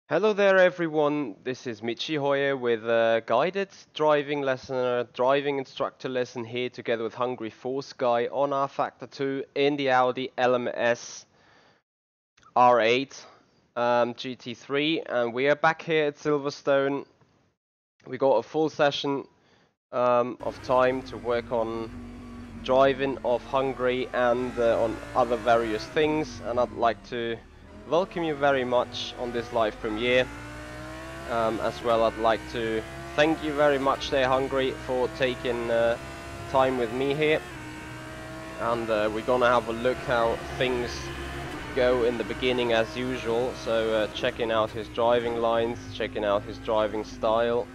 Hello there everyone, this is Michi Hoyer with a guided driving lesson, driving instructor lesson here together with HungryForSky on rFactor 2 in the Audi LMS R8 GT3, and we are back here at Silverstone. We got a full session of time to work on driving of Hungary and on other various things, and I'd like to welcome you very much on this live premiere. As well, I'd like to thank you very much there, Hungary, for taking time with me here. And we're gonna have a look how things go in the beginning as usual. So checking out his driving lines, checking out his driving style.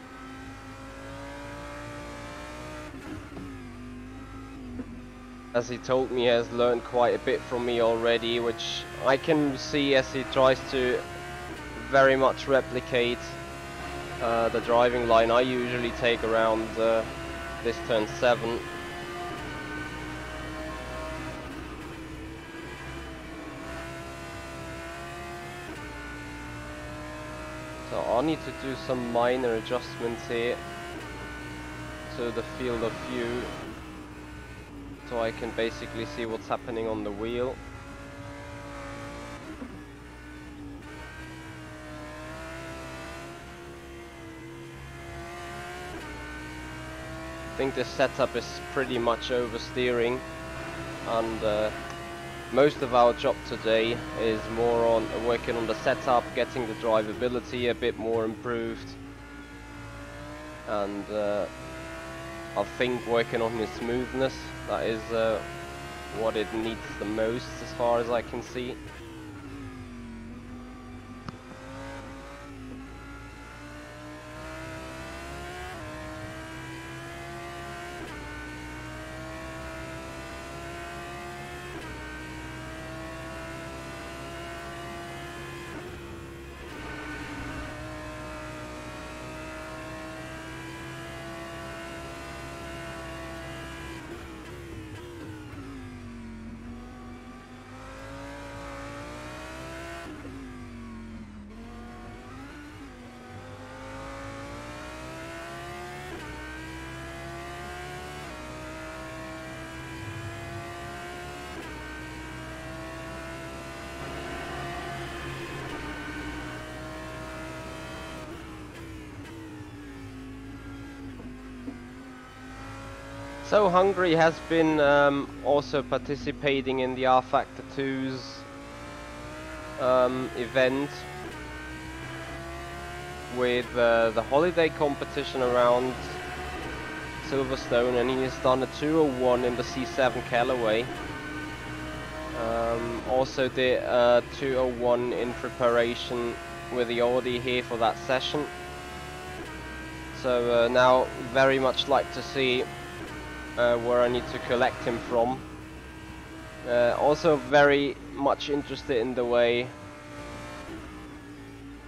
As he told me, he has learned quite a bit from me already, which I can see as he tries to very much replicate the driving line I usually take around this turn 7. So I need to do some minor adjustments here to the field of view, so I can basically see what's happening on the wheel. I think this setup is pretty much oversteering, and most of our job today is more on working on the setup, getting the drivability a bit more improved, and I think working on the smoothness. That is what it needs the most as far as I can see. So Hungary has been also participating in the rFactor 2's event with the holiday competition around Silverstone, and he has done a 201 in the C7 Callaway. Also did a 201 in preparation with the Audi here for that session. So now very much like to see where I need to collect him from. Also very much interested in the way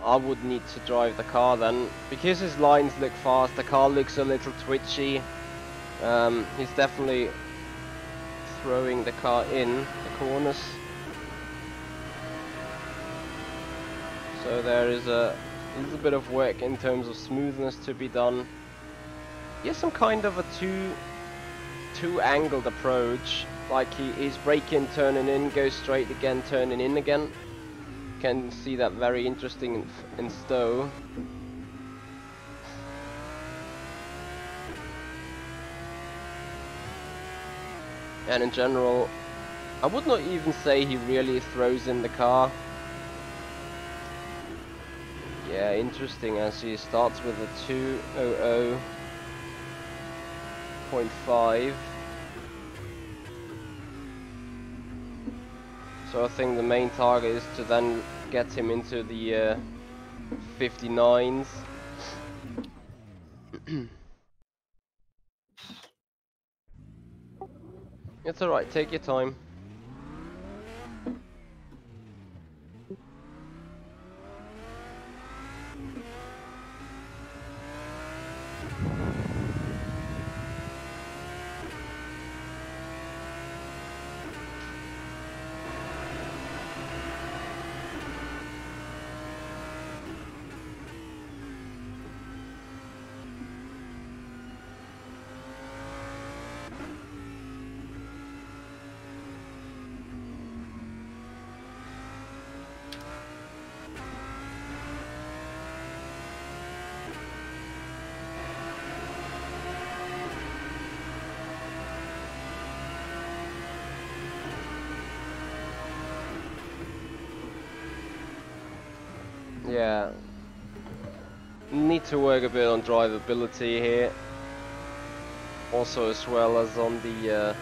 I would need to drive the car then, because his lines look fast, the car looks a little twitchy. He's definitely throwing the car in the corners, so there is a little bit of work in terms of smoothness to be done. He has some kind of a two-angled approach, like he's braking, turning in, goes straight again, turning in again. Can see that very interesting in Stowe. And in general, I would not even say he really throws in the car. Yeah, interesting, as he starts with a 200.5. So I think the main target is to then get him into the 59s. It's alright, take your time. Yeah. Need to work a bit on drivability here. Also as well as on the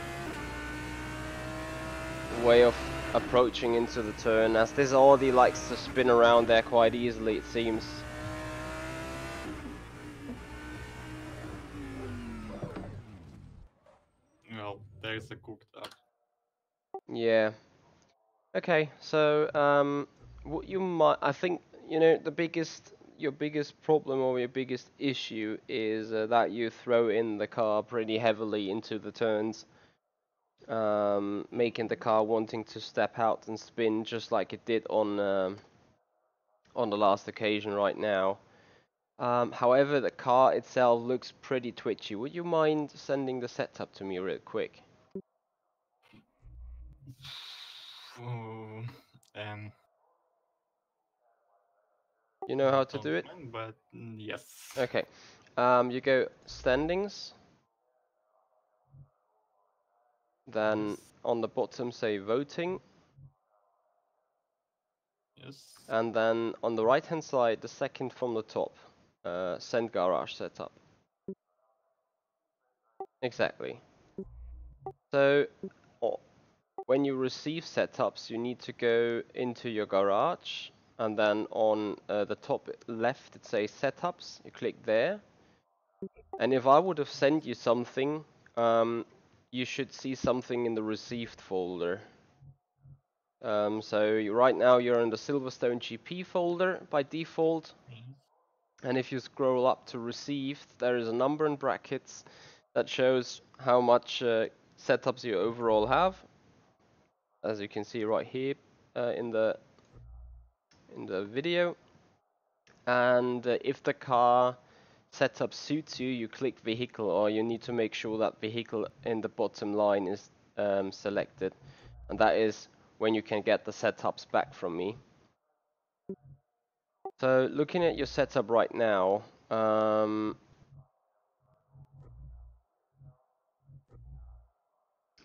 way of approaching into the turn, as this Audi likes to spin around there quite easily, it seems. Well, there is a cooked up. Yeah. Okay, so what you might, I think, you know, your biggest problem or your biggest issue is that you throw in the car pretty heavily into the turns, making the car wanting to step out and spin just like it did on the last occasion right now. However, the car itself looks pretty twitchy. Would you mind sending the setup to me real quick? And You know how not to on do it? mine, but yes. Okay. You go standings, then Yes. on the bottom say voting, Yes. and then on the right hand side, the second from the top, send garage setup. Exactly. So when you receive setups, you need to go into your garage, and then on the top left it says setups. You click there, and if I would have sent you something, you should see something in the received folder. So right now you're in the Silverstone GP folder by default, and if you scroll up to received, there is a number in brackets that shows how much setups you overall have, as you can see right here in the video. And if the car setup suits you, you click vehicle, or you need to make sure that vehicle in the bottom line is selected, and that is when you can get the setups back from me. So looking at your setup right now,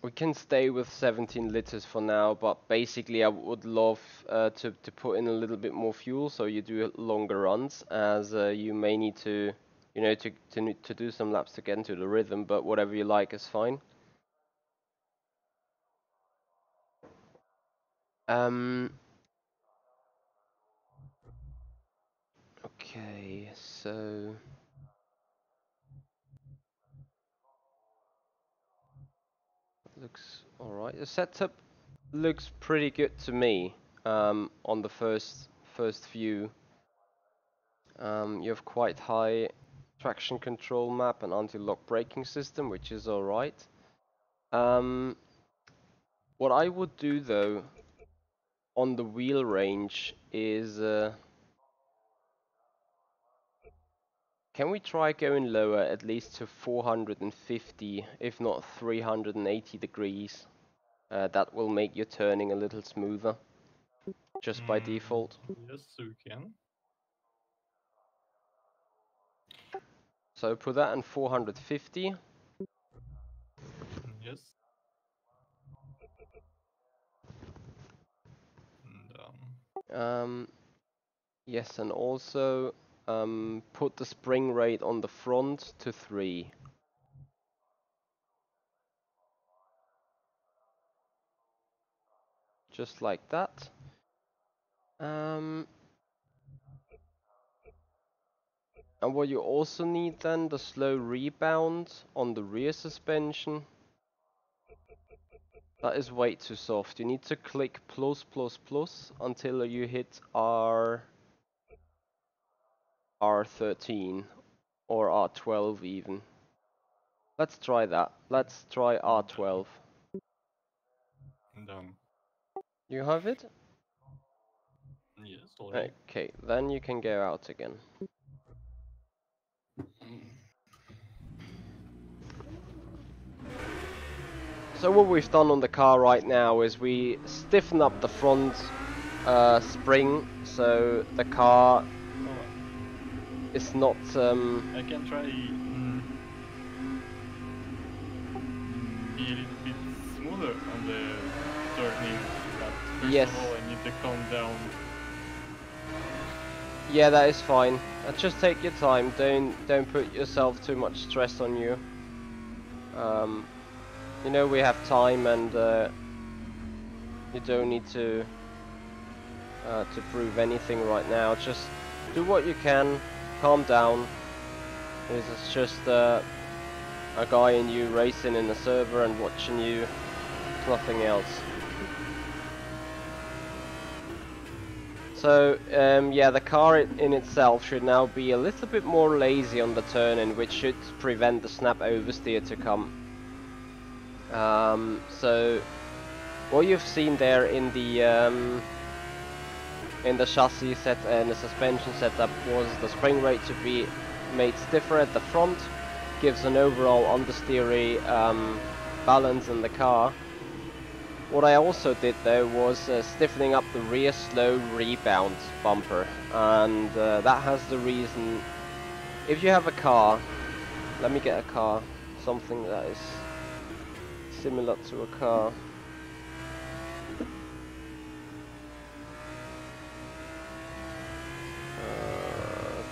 we can stay with 17 liters for now, but basically I would love to put in a little bit more fuel so you do longer runs, as you may need to, you know, to do some laps to get into the rhythm, but whatever you like is fine. Okay, so looks alright. The setup looks pretty good to me on the first view. You have quite high traction control map and anti-lock braking system, which is alright. What I would do though on the wheel range is can we try going lower, at least to 450, if not 380 degrees? That will make your turning a little smoother, just by default. Yes, you can. So put that in 450. Yes. And, Yes, and also put the spring rate on the front to 3. Just like that. And what you also need then, the slow rebound on the rear suspension. That is way too soft. You need to click plus plus plus until you hit R13 or R12 even. Let's try that. Let's try R12. You have it? yes, already. Okay, then you can go out again. So what we've done on the car right now is we stiffen up the front spring, so the car is not... I can try be a little bit smoother on the turning, but first Yes. of all I need to calm down. Yeah, that is fine. Just take your time. Don't put yourself too much stress on you. You know we have time, and you don't need to prove anything right now. Just do what you can. Calm down. This is just a guy and you racing in the server and watching you. It's nothing else. So yeah, the car in itself should now be a little bit more lazy on the turn-in, which should prevent the snap oversteer to come. So what you've seen there in the chassis set and the suspension setup was the spring rate to be made stiffer at the front, gives an overall understeery balance in the car. What I also did though was stiffening up the rear slow rebound bumper, and that has the reason. If you have a car, let me get a car, something that is similar to a car.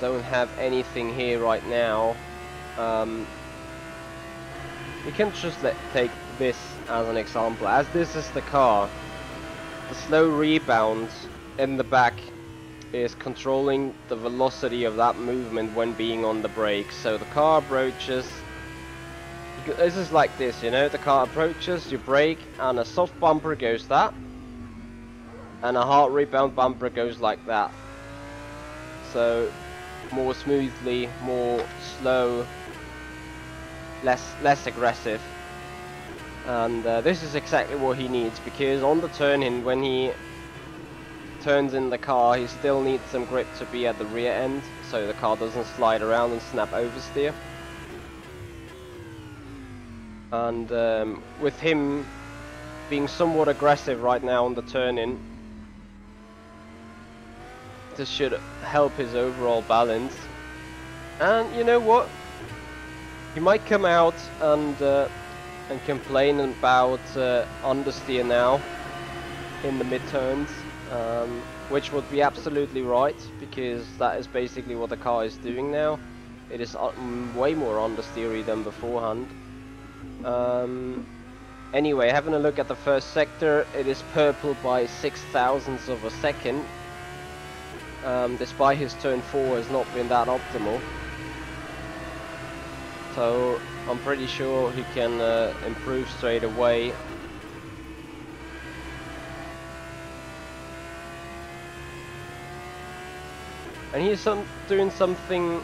Don't have anything here right now. You can just take this as an example. As this is the car, the slow rebound in the back is controlling the velocity of that movement when being on the brakes. So the car approaches, this is like this, you know, the car approaches, you brake, and a soft bumper goes that, and a hard rebound bumper goes like that. So more smoothly, more slow, less aggressive. And this is exactly what he needs, because on the turn-in, when he turns in the car, he still needs some grip to be at the rear end, so the car doesn't slide around and snap oversteer. And with him being somewhat aggressive right now on the turn-in, this should help his overall balance. And you know what? He might come out and complain about understeer now in the mid-turns, which would be absolutely right, because that is basically what the car is doing now. It is way more understeery than beforehand. Anyway, having a look at the first sector, it is purple by 0.006 of a second. Despite his turn 4 has not been that optimal. So I'm pretty sure he can improve straight away. And he's doing something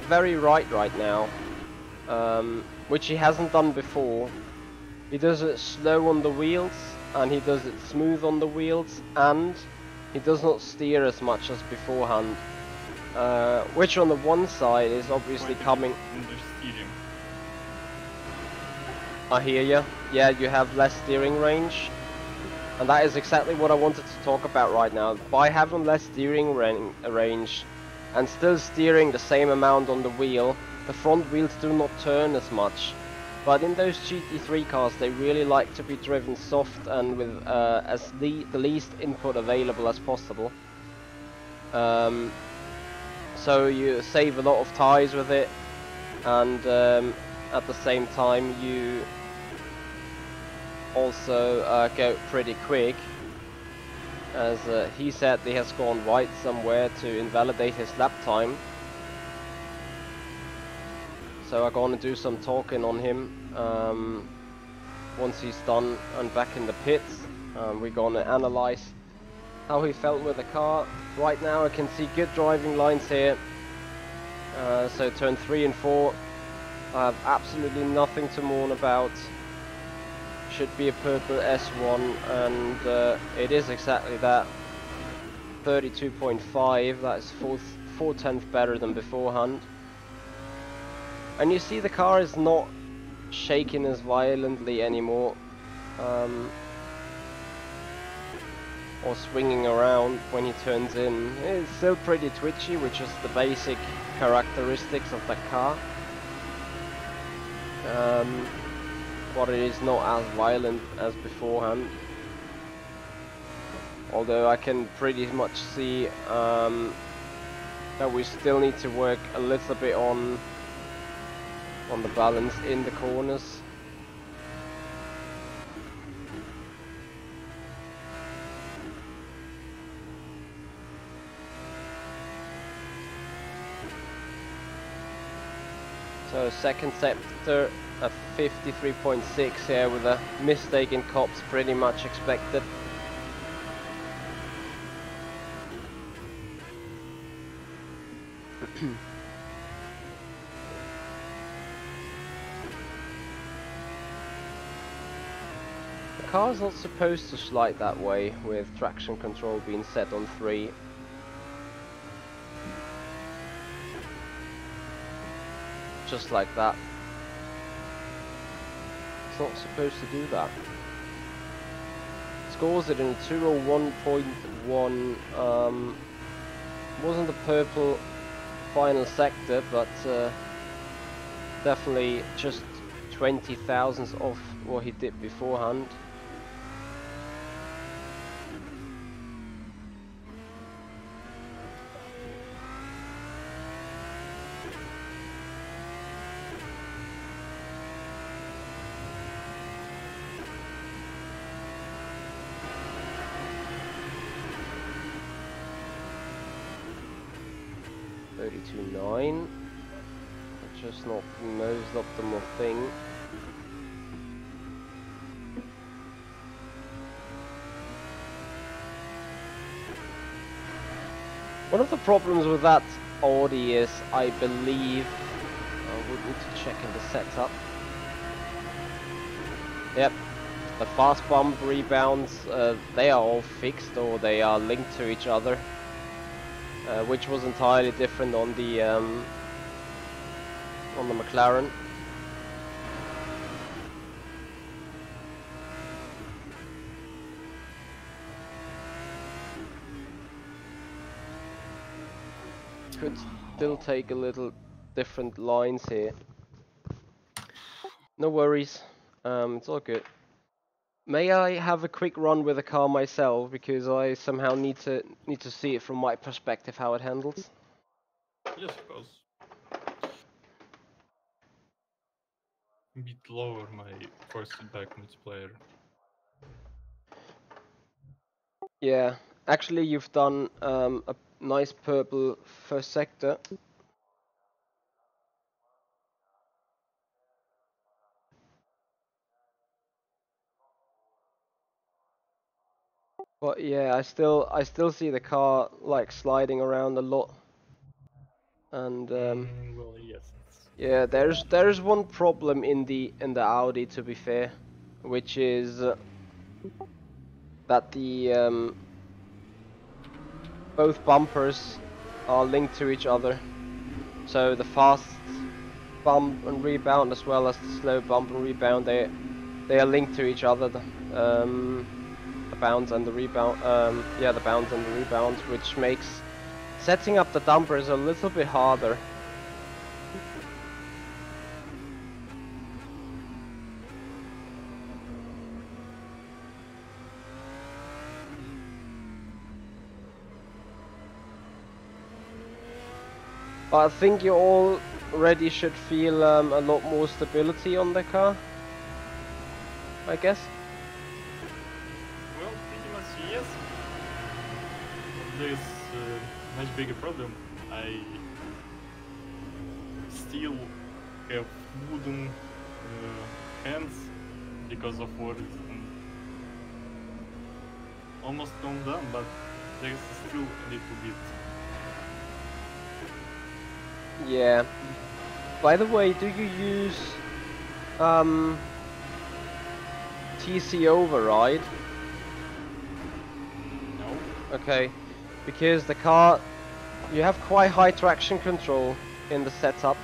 very right now, which he hasn't done before. He does it slow on the wheels, and he does it smooth on the wheels, and he does not steer as much as beforehand, which on the one side is obviously coming. I hear you. Yeah, you have less steering range, and that is exactly what I wanted to talk about right now. By having less steering range and still steering the same amount on the wheel, the front wheels do not turn as much. But in those GT3 cars, they really like to be driven soft and with the least input available as possible. So you save a lot of tires with it, and at the same time you also go pretty quick. As he said, he has gone right somewhere to invalidate his lap time. So I'm gonna do some talking on him once he's done and back in the pits. We're gonna analyze how he felt with the car. Right now I can see good driving lines here. So turn 3 and 4, I have absolutely nothing to mourn about. Should be a purple S1, and it is exactly that. 32.5, that's 4/10 better than beforehand. And you see the car is not shaking as violently anymore, or swinging around when he turns in. It's still pretty twitchy, which is the basic characteristics of the car, but it is not as violent as beforehand. Although I can pretty much see that we still need to work a little bit on the balance in the corners. So second sector at 53.6 here with a mistake in cops pretty much expected. The car's not supposed to slide that way with traction control being set on 3. Just like that. It's not supposed to do that. Scores it in 201.1. Wasn't the purple final sector, but definitely just 20 thousandths off what he did beforehand. .9, just not the most optimal thing. One of the problems with that Audi is, I believe, I would need to check in the setup. Yep, the fast bump rebounds, they are all fixed or they are linked to each other. Which was entirely different on the McLaren. Could still take a little different lines here. No worries, it's all good. May I have a quick run with the car myself, because I somehow need to see it from my perspective how it handles. Yes, of course. A bit lower my first feedback multiplayer. Yeah, actually you've done a nice purple first sector. But yeah, I still see the car like sliding around a lot. And Well, yes. yeah, there's one problem in the Audi, to be fair, which is that the both bumpers are linked to each other. So the fast bump and rebound as well as the slow bump and rebound, they are linked to each other. The bounce and the rebound, yeah, the bounce and the rebound, which makes setting up the dampers a little bit harder. But I think you already should feel a lot more stability on the car, I guess. Well, pretty much yes. There's a much bigger problem. I still have wooden hands because of what is almost calmed down, but there's still a little bit. Yeah. By the way, do you use TC override? No. Okay, because the car, you have quite high traction control in the setup,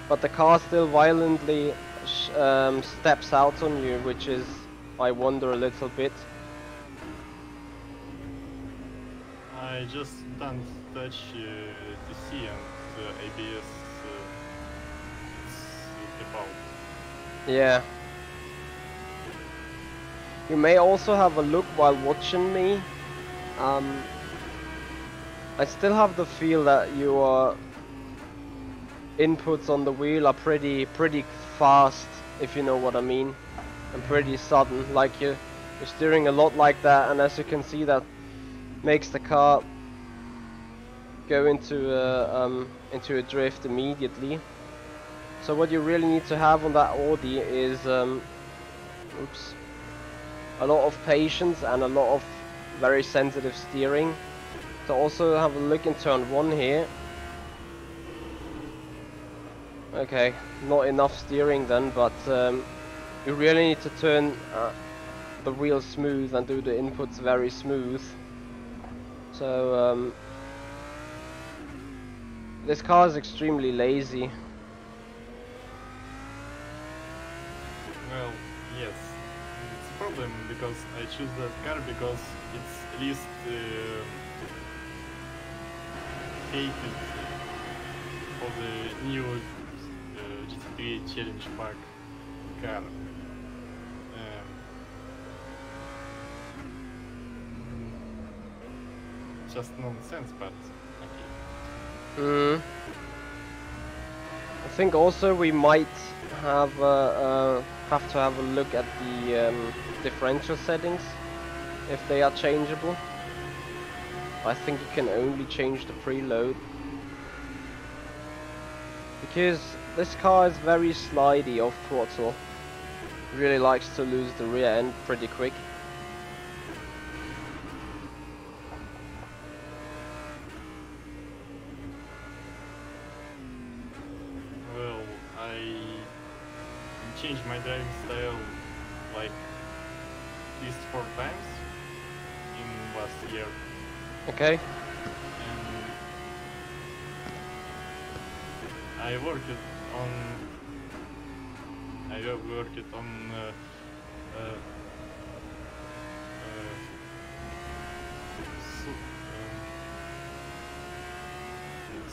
but the car still violently steps out on you, which is, I wonder a little bit. I just don't touch TC and ABS default. Yeah. You may also have a look while watching me I still have the feel that your inputs on the wheel are pretty fast, if you know what I mean, and pretty sudden. Like you're steering a lot like that, and as you can see, that makes the car go into a drift immediately. So what you really need to have on that Audi is a lot of patience and a lot of very sensitive steering. So also have a look in turn 1 here. Okay, not enough steering then, but you really need to turn the wheel smooth and do the inputs very smooth. So this car is extremely lazy. Well, yes, it's a problem because I choose that car because it's least hated for the new GT3 Challenge Pack car. Just nonsense, but okay. I think also we might have to have a look at the differential settings, if they are changeable. I think you can only change the preload, because this car is very slidey off throttle. Really likes to lose the rear end pretty quick. Well, I changed my driving style like at least 4 times in last year. Okay. And I worked on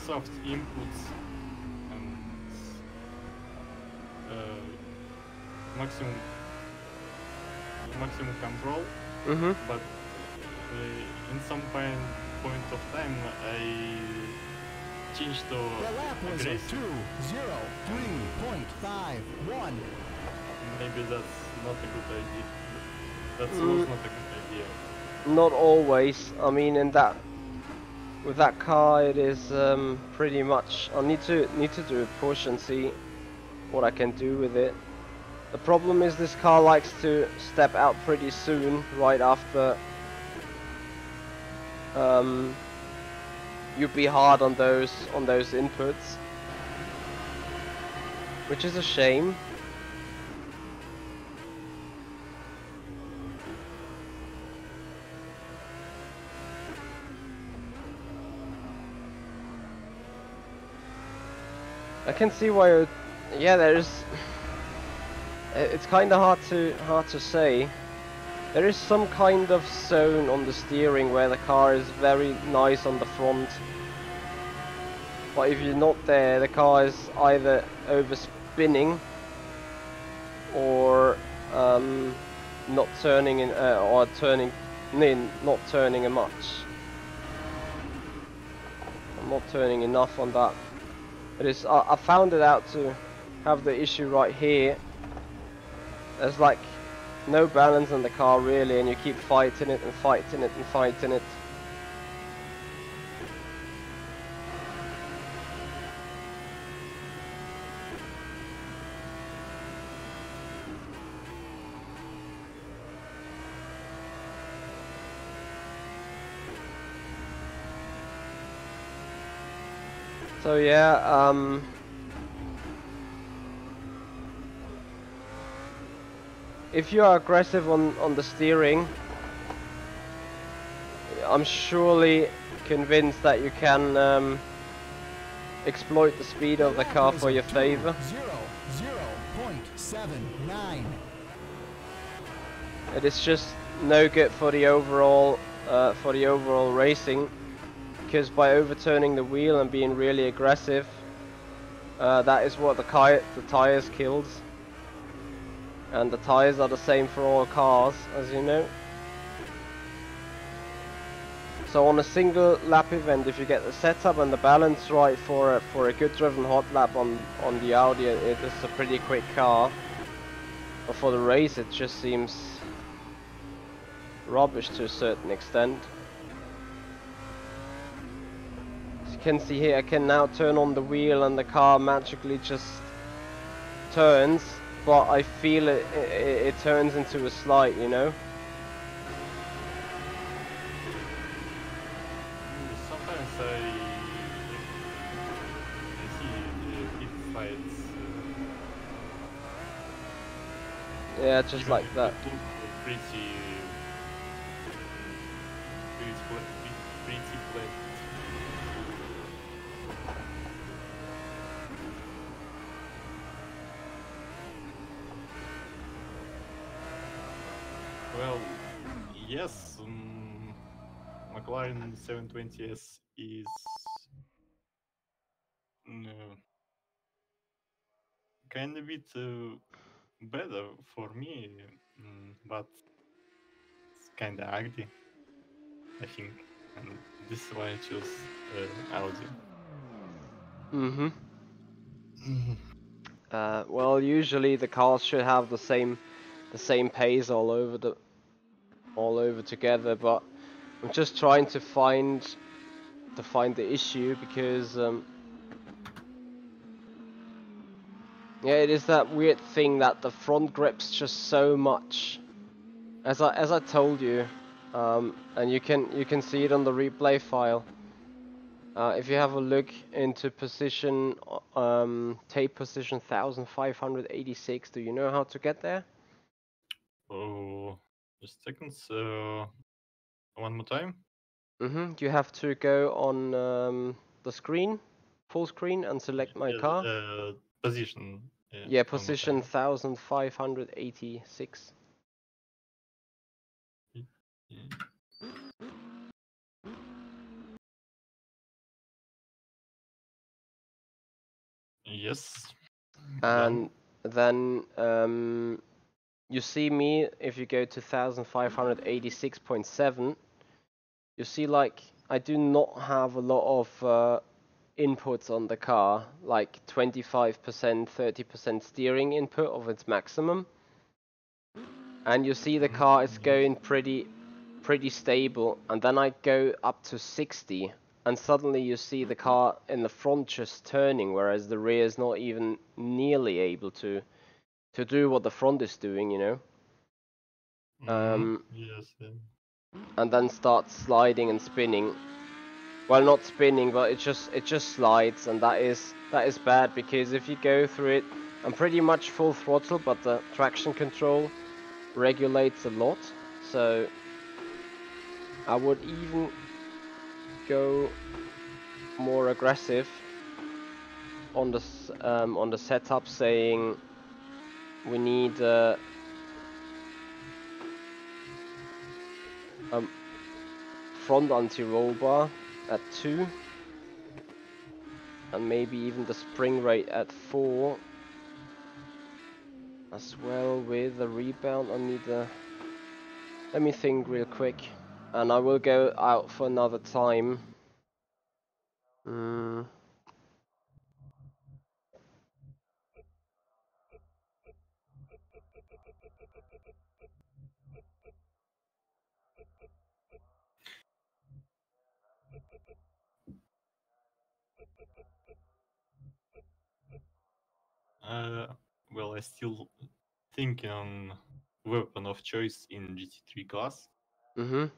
soft inputs and maximum control. But in some point of time I changed to aggressive. 2:03.51. Maybe that's not a good idea. That was not a good idea. Not always. I mean, with that car, it is pretty much. I need to do a push and see what I can do with it. The problem is this car likes to step out pretty soon, right after you be hard on those inputs, which is a shame. I can see why. Yeah, there's. It's kind of hard to say. There is some kind of zone on the steering where the car is very nice on the front, but if you're not there, the car is either overspinning or not turning in, or turning in, not turning much. I'm not turning enough on that. It is. I found it out to have the issue right here. There's like no balance on the car really, and you keep fighting it and fighting it and fighting it. So yeah, if you are aggressive on the steering, I'm surely convinced that you can exploit the speed of the car for your favor. 0.79. It is just no good for the overall racing, because by overturning the wheel and being really aggressive, that is what the tires kills. And the tires are the same for all cars, as you know. So on a single lap event, if you get the setup and the balance right for a good driven hot lap on the Audi, it is a pretty quick car. But for the race, it just seems rubbish to a certain extent. As you can see here, I can now turn on the wheel and the car magically just turns, but I feel it turns into a slide, you know. Sometimes I see big fights. Yeah, just like that. It looks pretty flat. Well, yes, McLaren 720S is kind of bit better for me, but it's kind of ugly, I think, and this is why I chose Audi. Mm-hmm. Well, usually the cars should have the same pace all over together, but I'm just trying to find the issue because yeah, it is that weird thing that the front grips just so much, as I told you, and you can see it on the replay file. If you have a look into position, tape position 1586, do you know how to get there? Oh, just seconds. One more time. You have to go on the screen, full screen, and select my car. Position. Yeah, position 1586. Yes. And then you see me, if you go to 1586.7, you see like I do not have a lot of inputs on the car, like 25%, 30% steering input of its maximum. And you see the car is going pretty stable, and then I go up to 60, and suddenly you see the car in the front just turning, whereas the rear is not even nearly able to do what the front is doing, you know. Yes. And then starts sliding and spinning. Well, not spinning, but it just slides, and that is bad, because if you go through it, I'm pretty much full throttle, but the traction control regulates a lot, so I would even go more aggressive on the setup, saying we need front anti-roll bar at 2, and maybe even the spring rate at 4 as well, with the rebound. I need the, let me think real quick, and I will go out for another time. Well, I still thinking on weapon of choice in GT3 class. I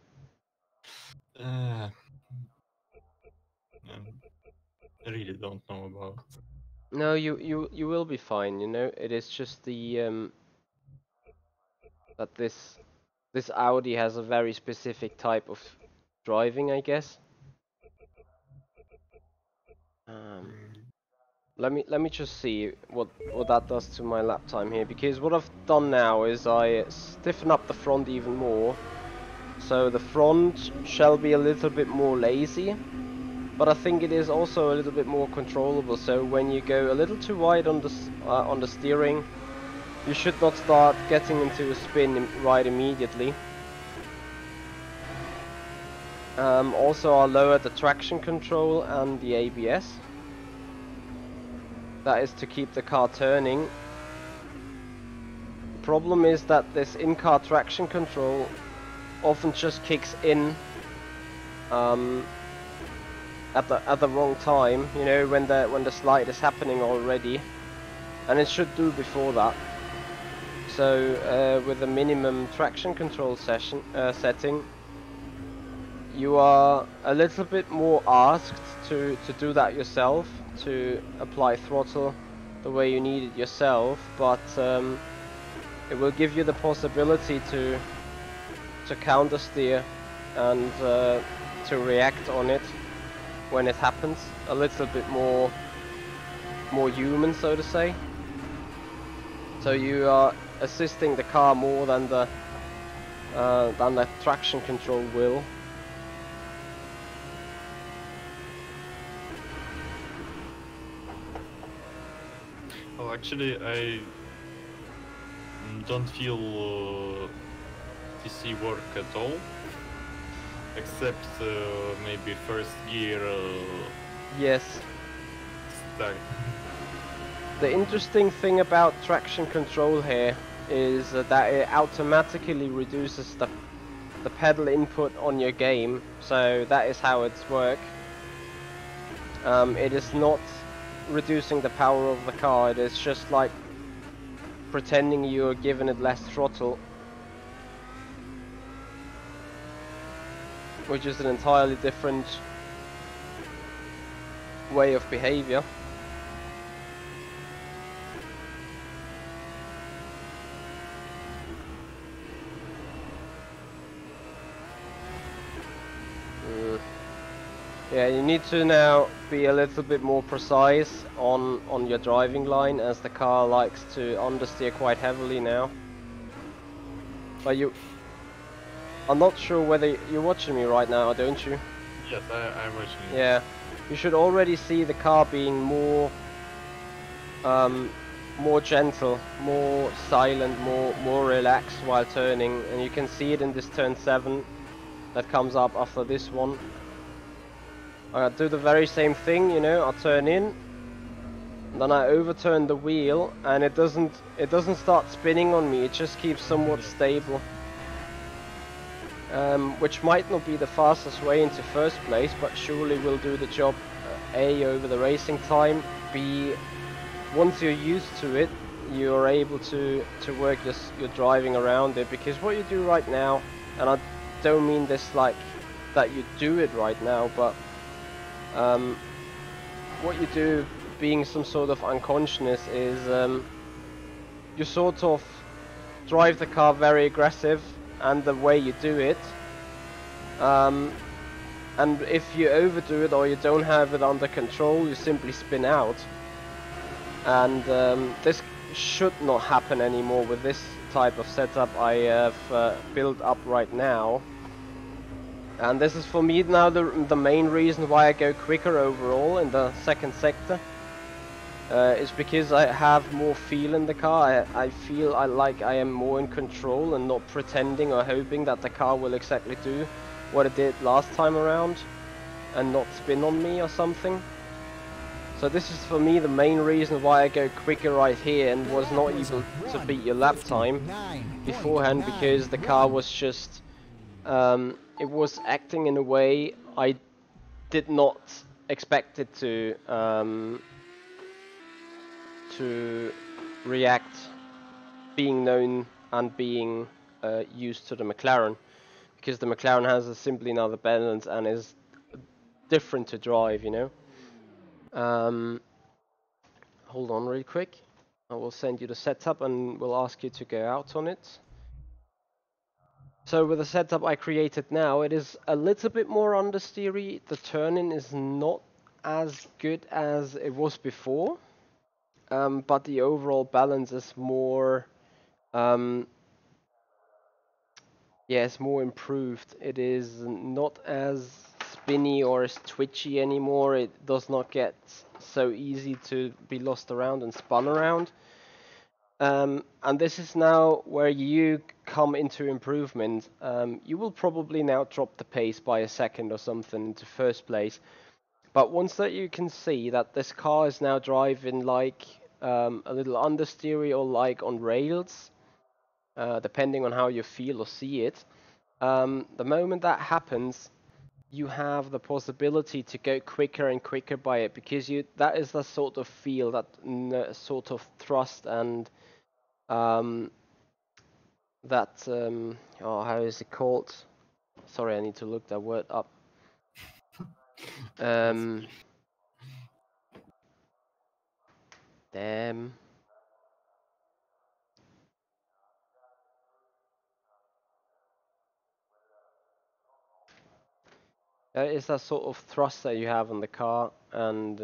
really don't know about. No, you will be fine. You know, it is just the that this Audi has a very specific type of driving, I guess. Let me just see what that does to my lap time here, because what I've done now is I stiffen up the front even more, so the front shall be a little bit more lazy, but I think it is also a little bit more controllable. So when you go a little too wide on the steering, you should not start getting into a spin right immediately. Also I lowered the traction control and the ABS. That is to keep the car turning. The problem is that this in-car traction control often just kicks in at the wrong time, you know, when the slide is happening already, and it should do before that. So with a minimum traction control setting, you are a little bit more asked to do that yourself, to apply throttle the way you need it yourself, but it will give you the possibility to counter steer and to react on it when it happens, a little bit more human, so to say. So you are assisting the car more than the traction control will. Well, actually, I don't feel TC work at all, except maybe first gear. Yes. Start. The interesting thing about traction control here is that it automatically reduces the pedal input on your game, so that is how it's work. It is not reducing the power of the car, it is just like pretending you're giving it less throttle, which is an entirely different way of behavior. Yeah, you need to now be a little bit more precise on your driving line, as the car likes to understeer quite heavily now. But I'm not sure whether you're watching me right now, don't you? Yes, I'm watching you. Yeah, you should already see the car being more gentle, more silent, more relaxed while turning, and you can see it in this turn 7 that comes up after this one. I do the very same thing, you know, I turn in, then I overturn the wheel, and it doesn't start spinning on me, it just keeps somewhat stable. Which might not be the fastest way into first place, but surely will do the job. A, over the racing time, B, once you're used to it, you're able to work your driving around it, because what you do right now, and I don't mean this like that you do it right now, but what you do, being some sort of unconsciousness, is you sort of drive the car very aggressive, and the way you do it, and if you overdo it or you don't have it under control, you simply spin out. And this should not happen anymore with this type of setup I have built up right now. And this is for me now the main reason why I go quicker overall in the second sector. Is because I have more feel in the car. I feel like I am more in control and not pretending or hoping that the car will exactly do what it did last time around and not spin on me or something. So this is for me the main reason why I go quicker right here and was not able to beat your lap time beforehand, because the car was just it was acting in a way I did not expect it to react, being known and being used to the McLaren, because the McLaren has simply another balance and is different to drive, you know. Hold on real quick, I will send you the setup and we'll ask you to go out on it. So with the setup I created now, it is a little bit more understeery. The turning is not as good as it was before, but the overall balance is more, yeah, it's more improved. It is not as spinny or as twitchy anymore. It does not get so easy to be lost around and spun around. And this is now where you come into improvement. You will probably now drop the pace by a second or something into first place. But once that you can see that this car is now driving like a little understeery or like on rails, depending on how you feel or see it, the moment that happens, you have the possibility to go quicker and quicker by it, because that is the sort of feel, that sort of thrust and oh, how is it called? Sorry, I need to look that word up. Damn. It's that sort of thrust that you have on the car, and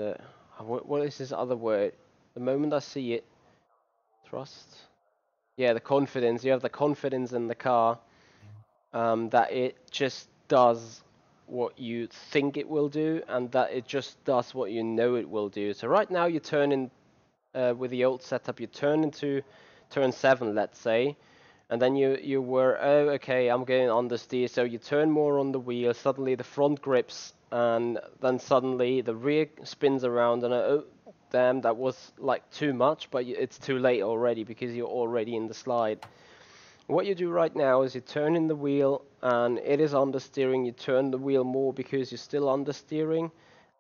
what is this other word? The moment I see it, thrust. Yeah, the confidence. You have the confidence in the car, that it just does what you think it will do, and that it just does what you know it will do. So right now you turn in, with the old setup, you turn into turn 7, let's say, and then you were, oh, okay, I'm going understeer, so you turn more on the wheel, suddenly the front grips, and then suddenly the rear spins around, and oh, damn, that was like too much, but it's too late already, because you're already in the slide. What you do right now is you turn in the wheel, and it is understeering. You turn the wheel more because you're still understeering,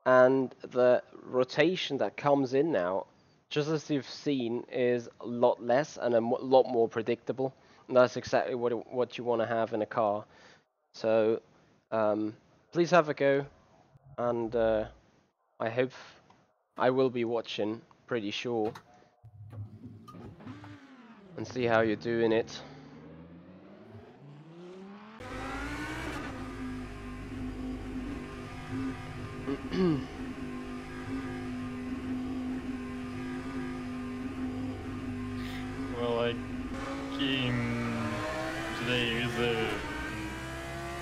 and the rotation that comes in now, just as you've seen, is a lot less and a lot more predictable. And that's exactly what you want to have in a car. So please have a go, and I hope I will be watching, pretty sure, and see how you're doing it. Well, I came today with a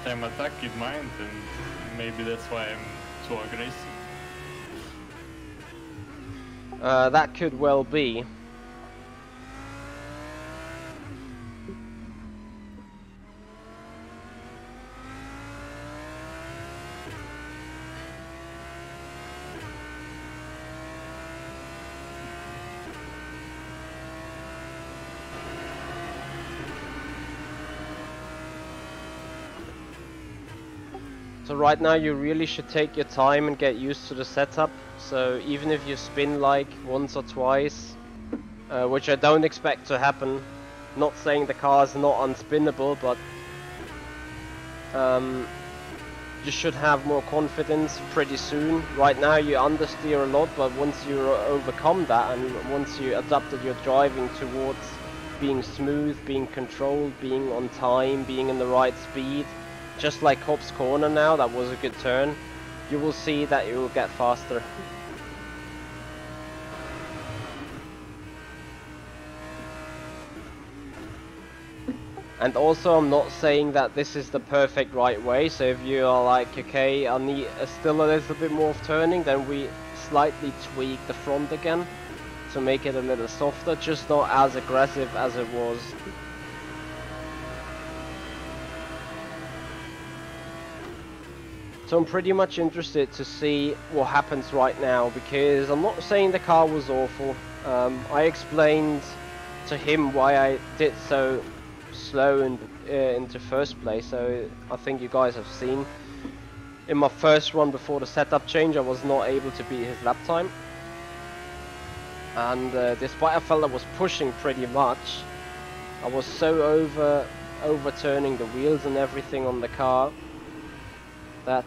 time attack in mind, and maybe that's why I'm so aggressive. That could well be. So right now you really should take your time and get used to the setup. So even if you spin like once or twice, which I don't expect to happen, not saying the car is not unspinnable, but you should have more confidence pretty soon. Right now you understeer a lot, but once you overcome that, and once you adapted your driving towards being smooth, being controlled, being on time, being in the right speed, just like Hop's Corner now, that was a good turn, you will see that you will get faster. And also, I'm not saying that this is the perfect right way, so if you are like, okay, I need still a little bit more of turning, then we slightly tweak the front again to make it a little softer, just not as aggressive as it was. So I'm pretty much interested to see what happens right now, because I'm not saying the car was awful. I explained to him why I did so slow into first place, so I think you guys have seen. In my first run before the setup change, I was not able to beat his lap time. And despite I felt I was pushing pretty much, I was so overturning the wheels and everything on the car that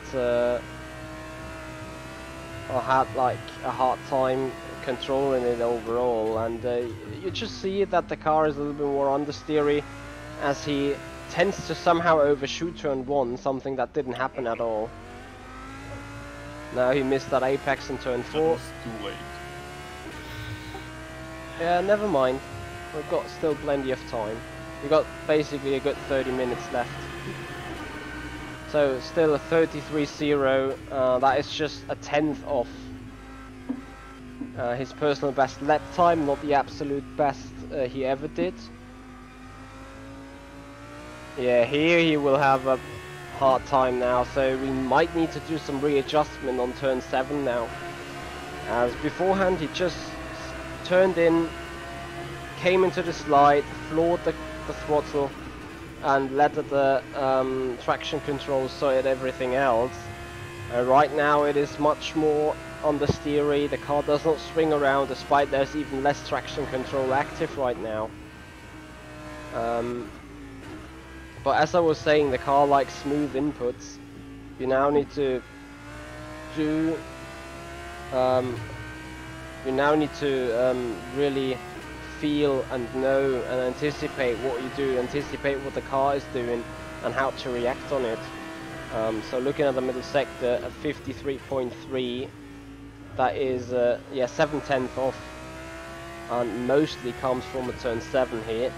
I had like a hard time controlling it overall, and you just see that the car is a little bit more understeery, as he tends to somehow overshoot turn 1, something that didn't happen at all. Now he missed that apex in turn 4. That was too late. Yeah, never mind. We've got still plenty of time. We've got basically a good 30 minutes left. So still a 33.0, that is just a tenth off His personal best lap time, not the absolute best he ever did. Yeah, here he will have a hard time now, so we might need to do some readjustment on turn 7 now. As beforehand he just turned in, came into the slide, floored the throttle, and let the traction control sort everything else. Right now it is much more understeery, the car does not swing around despite there's even less traction control active right now. But as I was saying, the car likes smooth inputs. You now need to do really feel and know and anticipate what you do, anticipate what the car is doing and how to react on it. So looking at the middle sector at 53.3, that is 7/10 off, and mostly comes from a turn 7 here.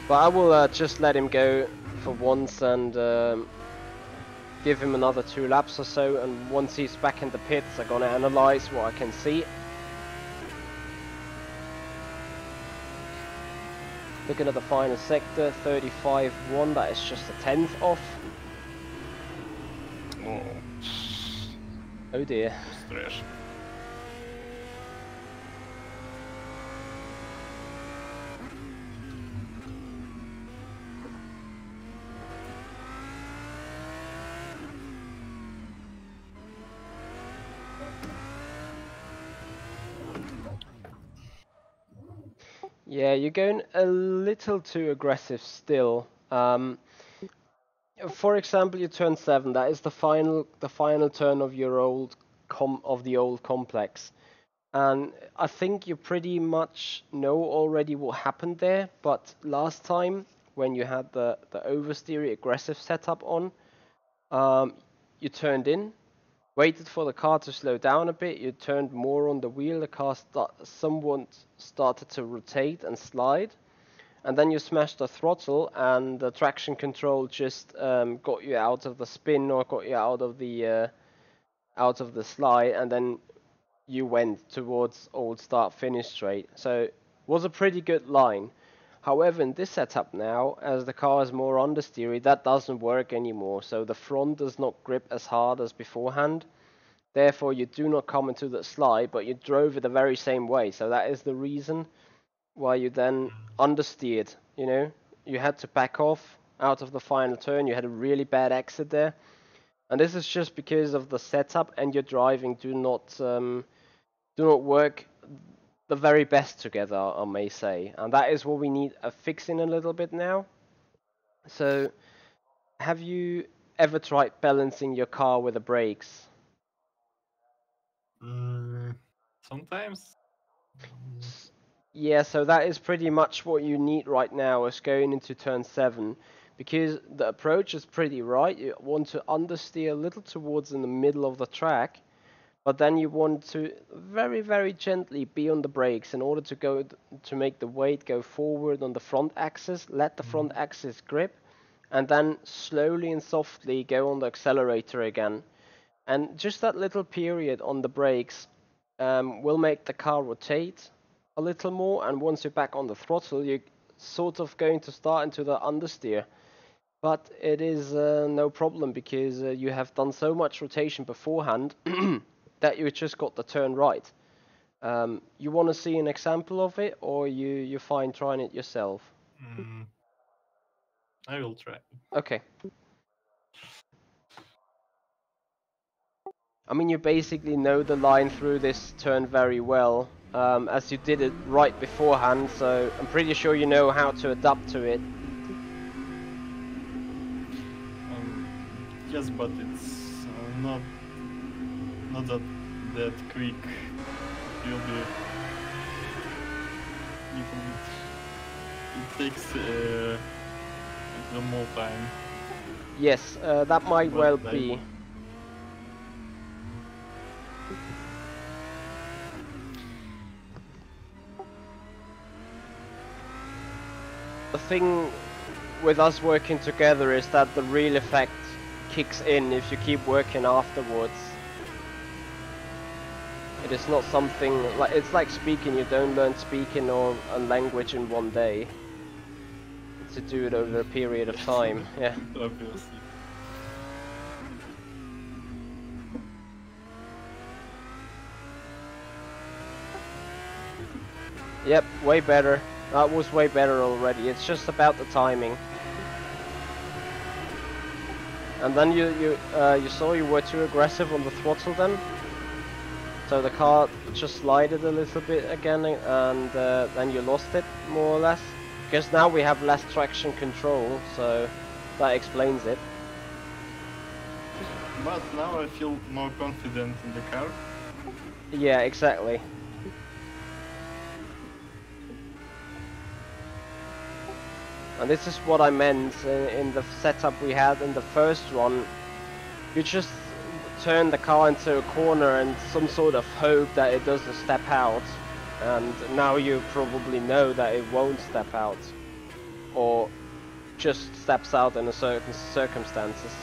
But I will just let him go for once and give him another 2 laps or so, and once he's back in the pits I'm gonna analyze what I can see. Looking at the final sector, 35.1, that is just a 10th off. Oh dear. Trash. Yeah, you're going a little too aggressive still. For example, you turn 7. That is the final turn of your old the old complex, and I think you pretty much know already what happened there. But last time, when you had the oversteery aggressive setup on, you turned in, waited for the car to slow down a bit, you turned more on the wheel, the car somewhat started to rotate and slide, and then you smashed the throttle and the traction control just got you out of the spin or got you out of the slide, and then you went towards old start finish straight. So it was a pretty good line. However, in this setup now, as the car is more understeery, that doesn't work anymore. So the front does not grip as hard as beforehand. Therefore, you do not come into the slide, but you drove it the very same way. So that is the reason why you then understeered. You know, you had to back off out of the final turn. You had a really bad exit there, and this is just because of the setup and your driving do not work the very best together, I may say, and that is what we need a fix in a little bit now. So, have you ever tried balancing your car with the brakes? Sometimes. Yeah, so that is pretty much what you need right now is going into turn 7, because the approach is pretty right. You want to understeer a little towards in the middle of the track, but then you want to very, very gently be on the brakes in order to make the weight go forward on the front axis, let the front axis grip, and then slowly and softly go on the accelerator again. And just that little period on the brakes will make the car rotate a little more, and once you're back on the throttle, you're sort of going to start into the understeer. But it is no problem, because you have done so much rotation beforehand that you just got the turn right. You want to see an example of it, or you're fine trying it yourself? I will try. Okay. I mean, you basically know the line through this turn very well, as you did it right beforehand, so I'm pretty sure you know how to adapt to it. Yes, but it's not that quick. It will be little bit. It takes the more time. Yes, that might well be. The thing with us working together is that the real effect kicks in if you keep working afterwards. It is not something like, it's like speaking. You don't learn speaking or a language in one day. To do it over a period of time. Yeah. Obviously. Yep, way better. That was way better already. It's just about the timing. And then you saw you were too aggressive on the throttle then. So the car just slided a little bit again, and then you lost it more or less. Because now we have less traction control, so that explains it. But now I feel more confident in the car. Yeah, exactly. And this is what I meant in the setup we had in the first run. You just turn the car into a corner and some sort of hope that it doesn't step out. And now you probably know that it won't step out. Or just steps out in a certain circumstances.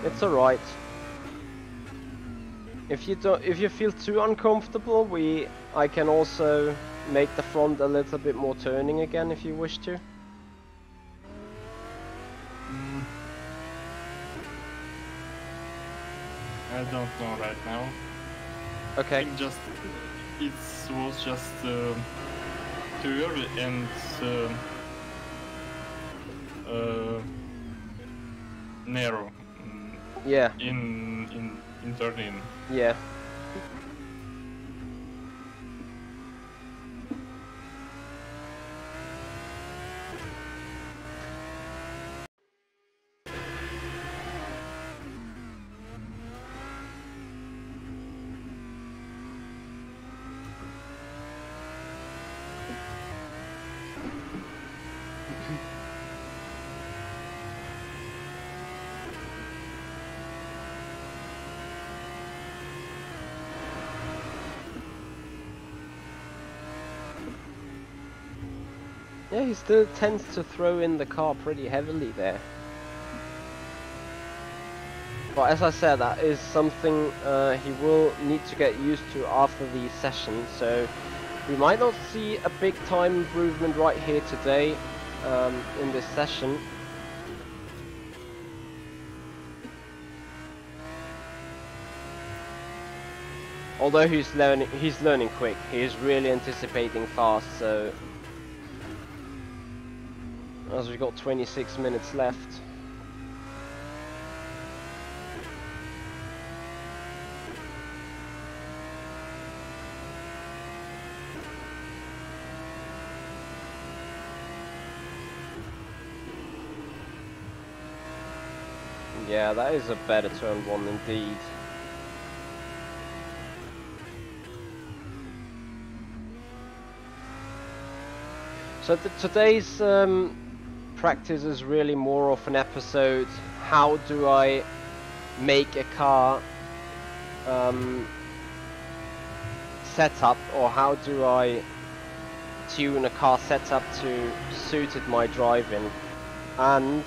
It's alright. If you feel too uncomfortable, I can also make the front a little bit more turning again if you wish to. I don't know right now. Okay. I think it was just too early and narrow. Yeah. In turning. Yeah. Yeah, he still tends to throw in the car pretty heavily there. But as I said, that is something he will need to get used to after the session, so we might not see a big time improvement right here today in this session. Although he's learning quick. He is really anticipating fast, so as we've got 26 minutes left. Yeah, that is a better turn one indeed. So today's practice is really more of an episode. How do I make a car setup, or how do I tune a car setup to suited my driving, and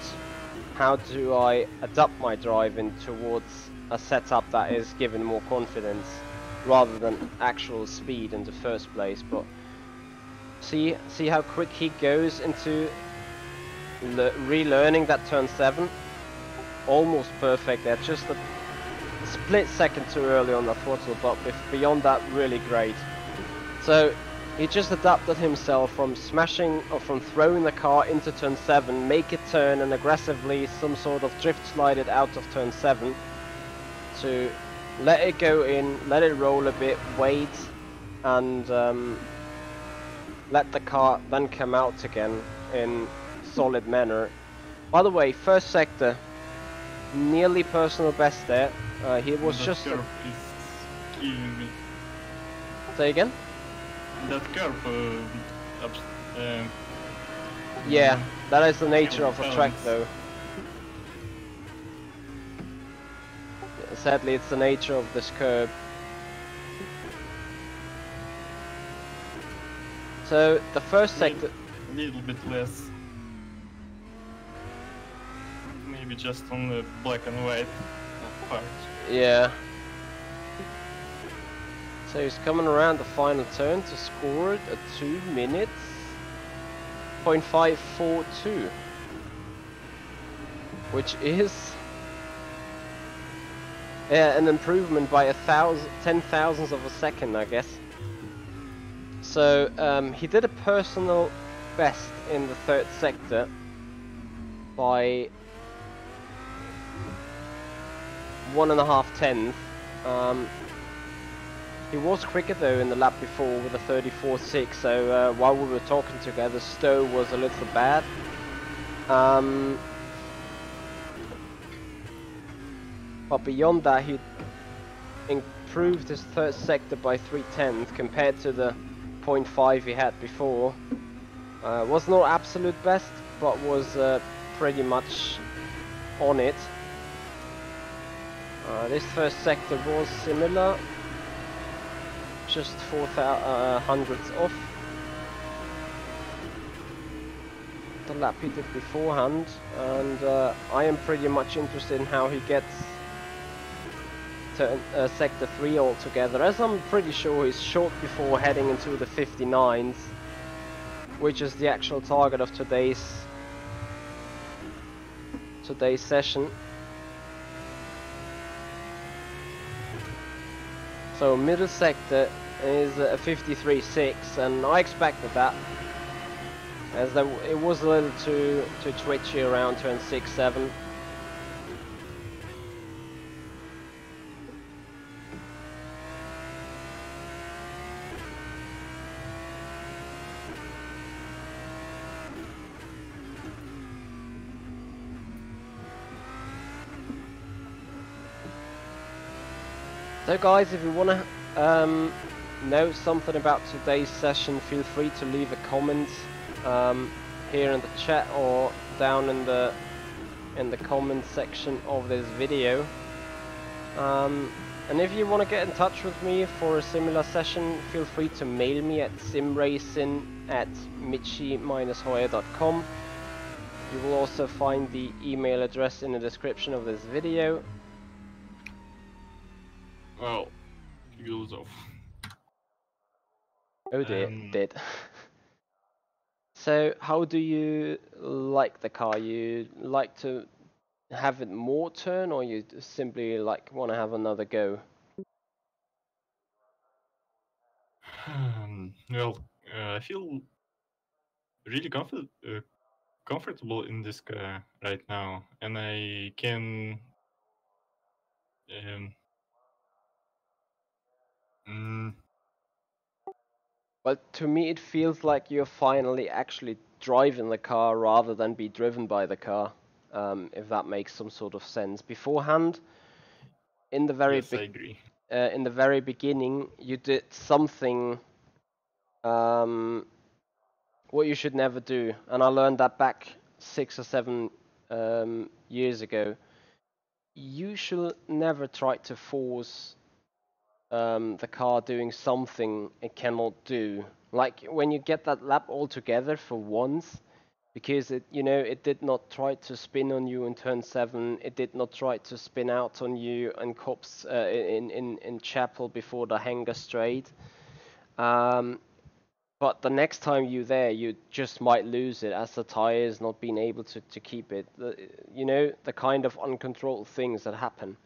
how do I adapt my driving towards a setup that is given more confidence rather than actual speed in the first place. But see how quick he goes into relearning that turn 7. Almost perfect there, just a split second too early on the throttle, but beyond that really great. So he just adapted himself from smashing or from throwing the car into turn 7, make it turn and aggressively some sort of drift slide it out of turn 7, to let it go in, let it roll a bit, wait, and let the car then come out again in solid manner. By the way, first sector, nearly personal best there. He was The just curve is killing me. Say again? That curve. Yeah, that is the nature of the track, balance. though. Sadly, it's the nature of this curb. So the first sector. A little bit less. Maybe just on the black and white part. Yeah. So he's coming around the final turn to score it at 2 minutes. 0.542. Which is an improvement by 10,000ths of a second, I guess. So he did a personal best in the third sector by 1.5 tenths. He was quicker though in the lap before with a 34.6, so while we were talking together, Stowe was a little bad. But beyond that, he improved his third sector by 0.3 compared to the 0.5 he had before. Was not absolute best, but was pretty much on it. This first sector was similar, just 0.04 off the lap he did beforehand, and I am pretty much interested in how he gets to sector 3 altogether, as I'm pretty sure he's short before heading into the 59s, which is the actual target of today's session. So middle sector is a 53.6, and I expected that, as it was a little too twitchy around turn 6-7. So guys, if you want to know something about today's session, feel free to leave a comment here in the chat or down in the comment section of this video. And if you want to get in touch with me for a similar session, feel free to mail me at simracing@michi-hoyer.com. You will also find the email address in the description of this video. Well, he goes off. Oh dear, did. So how do you like the car? You like to have it more turn, or you simply like want to have another go? Well, I feel really comfortable in this car right now, and I can Well, to me it feels like you're finally actually driving the car rather than be driven by the car, if that makes some sort of sense. Beforehand, in the very yes, I agree. in the very beginning, you did something what you should never do, and I learned that back 6 or 7 years ago. You should never try to force the car doing something it cannot do. Like when you get that lap all together for once, because it did not try to spin on you in turn 7, it did not try to spin out on you in Cops in Chapel before the hanger straight. But the next time you're there, you just might lose it, as the tires not being able to keep it. The kind of uncontrolled things that happen.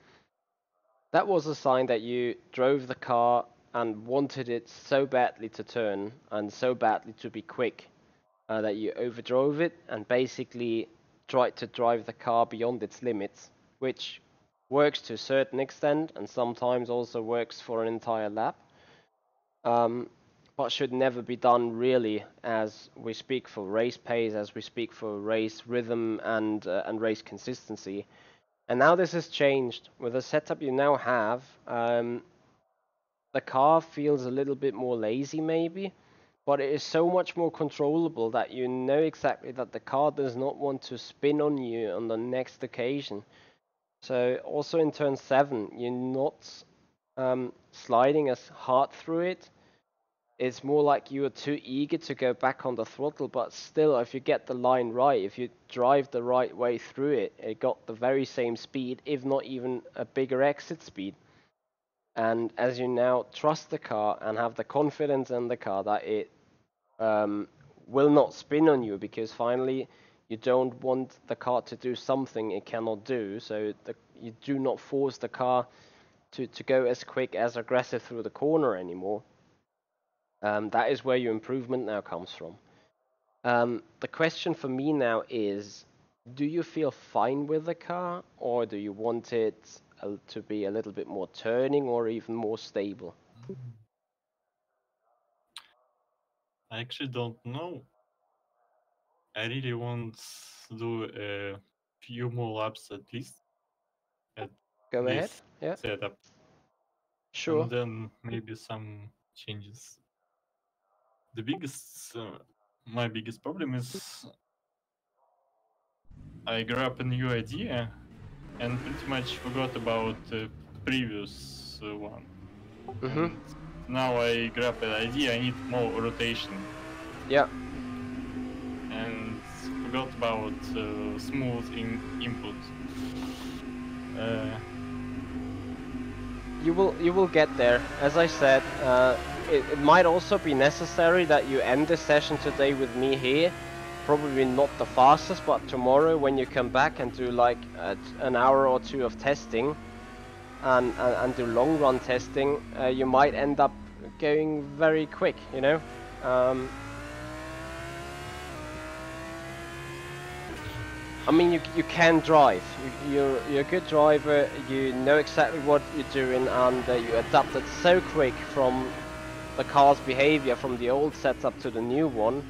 That was a sign that you drove the car and wanted it so badly to turn and so badly to be quick that you overdrove it and basically tried to drive the car beyond its limits, which works to a certain extent and sometimes also works for an entire lap. But should never be done really, as we speak for race pace, as we speak for race rhythm and race consistency. And now this has changed with the setup you now have. the car feels a little bit more lazy maybe, but it is so much more controllable that you know exactly that the car does not want to spin on you on the next occasion. So also in turn 7, you're not sliding as hard through it. It's more like you are too eager to go back on the throttle, but still, if you get the line right, if you drive the right way through it, it got the very same speed, if not even a bigger exit speed. And as you now trust the car and have the confidence in the car that it will not spin on you, because finally you don't want the car to do something it cannot do, so you do not force the car to go as quick, as aggressive through the corner anymore. That is where your improvement now comes from. The question for me now is, do you feel fine with the car, or do you want it to be a little bit more turning or even more stable? I actually don't know. I really want to do a few more laps at least at Go ahead. this Yeah, setup, sure. and then maybe some changes. The biggest, my biggest problem is I grabbed a new idea and pretty much forgot about the previous one. And now I grab an idea, I need more rotation. Yeah. And forgot about smooth input. You will get there. As I said, it might also be necessary that you end the session today with me here. Probably not the fastest, but tomorrow when you come back and do like an hour or two of testing and do long run testing, you might end up going very quick, you know. I mean, you can drive. You're a good driver. You know exactly what you're doing, and you adapted so quick from the car's behavior from the old setup to the new one,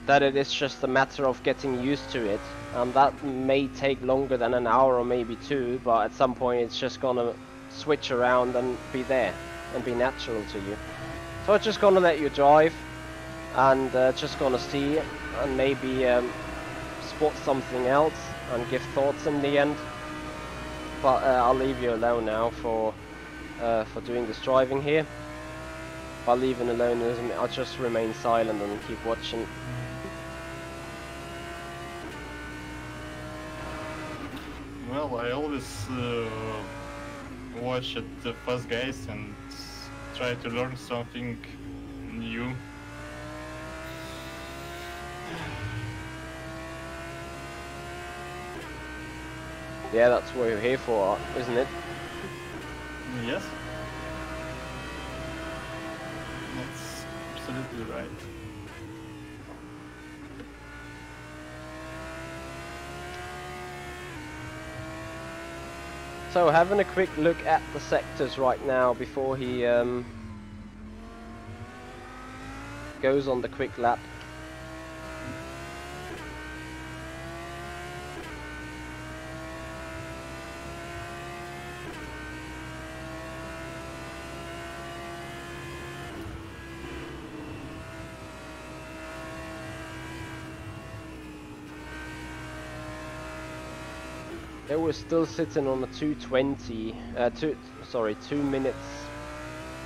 that it is just a matter of getting used to it. And that may take longer than an hour or maybe 2, but at some point it's just gonna switch around and be there and be natural to you. So I'm just gonna let you drive and just gonna see and maybe spot something else and give thoughts in the end. But I'll leave you alone now for doing this driving here. I'll leave it alone. I'll just remain silent and keep watching. Well, I always watch at the fast guys and try to learn something new. Yeah, that's what you're here for, isn't it? Yes. That's absolutely right. So having a quick look at the sectors right now before he goes on the quick lap. They were still sitting on a 2:20, 2 minutes,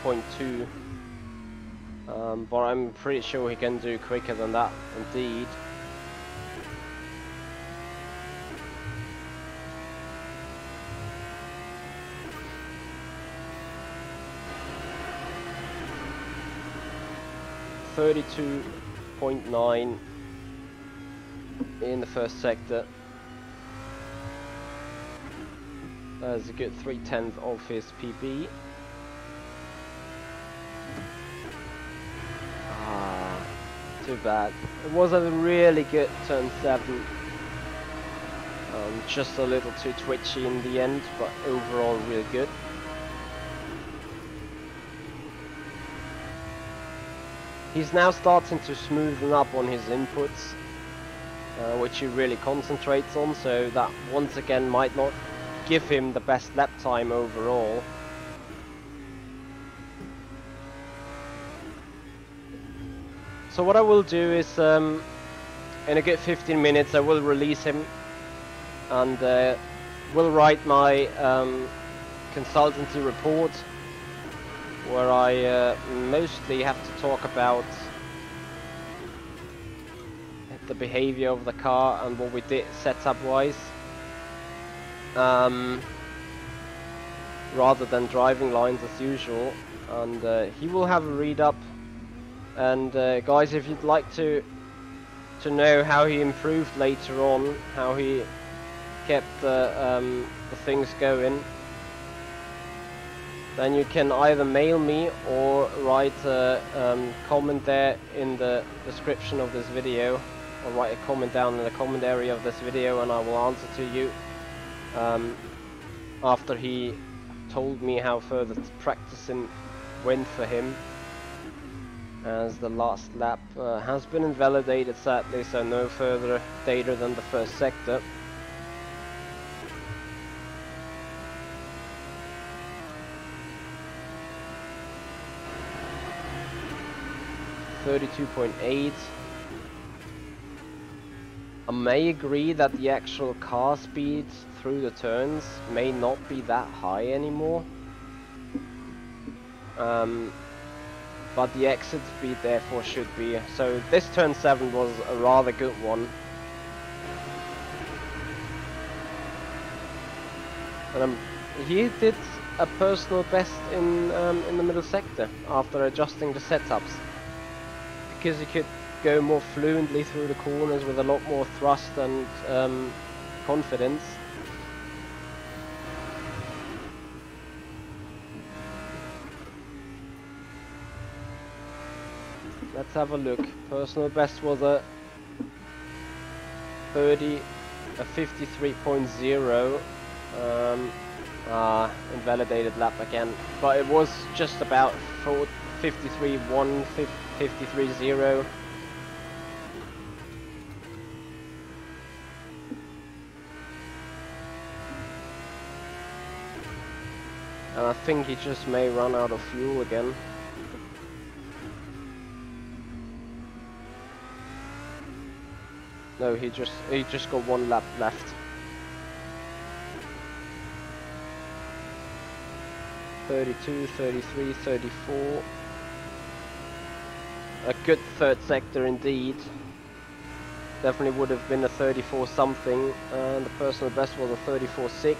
0.2. But I'm pretty sure he can do quicker than that, indeed. .9 in the first sector. That's a good 3/10 of his PB. Too bad. It was a really good turn 7. Just a little too twitchy in the end, but overall really good. He's now starting to smoothen up on his inputs, which he really concentrates on, so that once again might not give him the best lap time overall. So what I will do is, in a good 15 minutes, I will release him, and will write my consultancy report, where I mostly have to talk about the behavior of the car and what we did setup-wise, rather than driving lines as usual. And he will have a read-up. And guys, if you'd like to know how he improved later on, how he kept the things going, then you can either mail me or write a comment there in the description of this video, or write a comment down in the comment area of this video, and I will answer to you after he told me how further practicing went for him, as the last lap has been invalidated sadly, so no further data than the first sector. .8. I may agree that the actual car speed through the turns may not be that high anymore, but the exit speed therefore should be. So this turn 7 was a rather good one, and he did a personal best in the middle sector after adjusting the setups, because he could go more fluently through the corners with a lot more thrust and confidence. Let's have a look. Personal best was a 53.0. Invalidated lap again, but it was just about 53.1, 53.0. And I think he just may run out of fuel again. No, he just got one lap left. 32, 33, 34. A good third sector indeed. Definitely would have been a 34 something, and the personal best was a 34.6.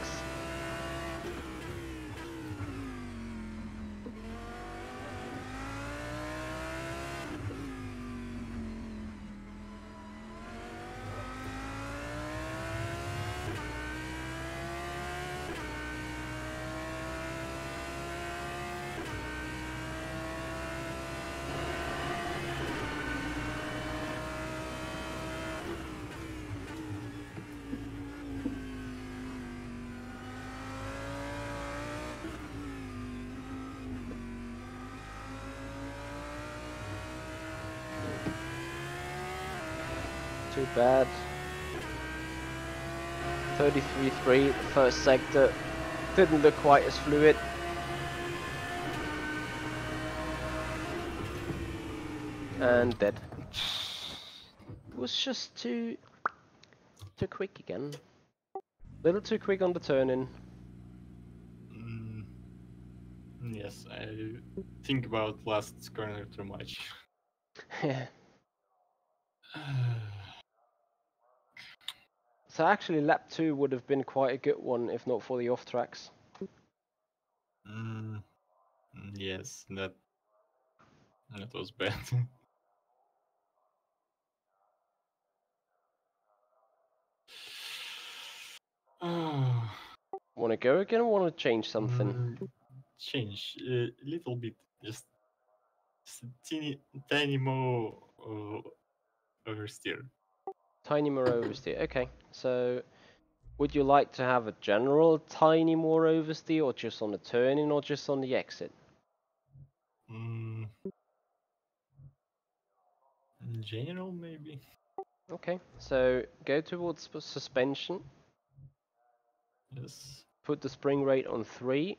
Too bad. 33.3, first sector. Didn't look quite as fluid. And dead. It was just too quick again. Little too quick on the turn-in. Yes, I think about last corner too much. Yeah. So actually lap 2 would have been quite a good one if not for the off tracks. Yes, that was bad. Want to go again or want to change something? Change a little bit, just tiny more oversteer. Tiny more oversteer. Okay, so would you like to have a general tiny more oversteer, or just on the turn-in, or just on the exit? In general, maybe. Okay, so go towards suspension. Yes. Put the spring rate on 3.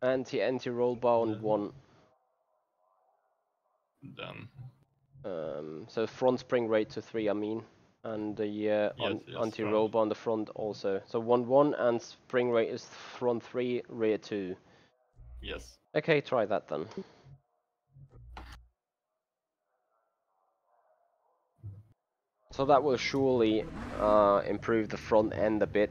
Anti-roll bar on 1. then. So front spring rate to 3, I mean, and the Yes, anti-roll bar on the front also. So 1-1 and spring rate is front 3, rear 2. Yes. Okay, try that then. So that will surely improve the front end a bit.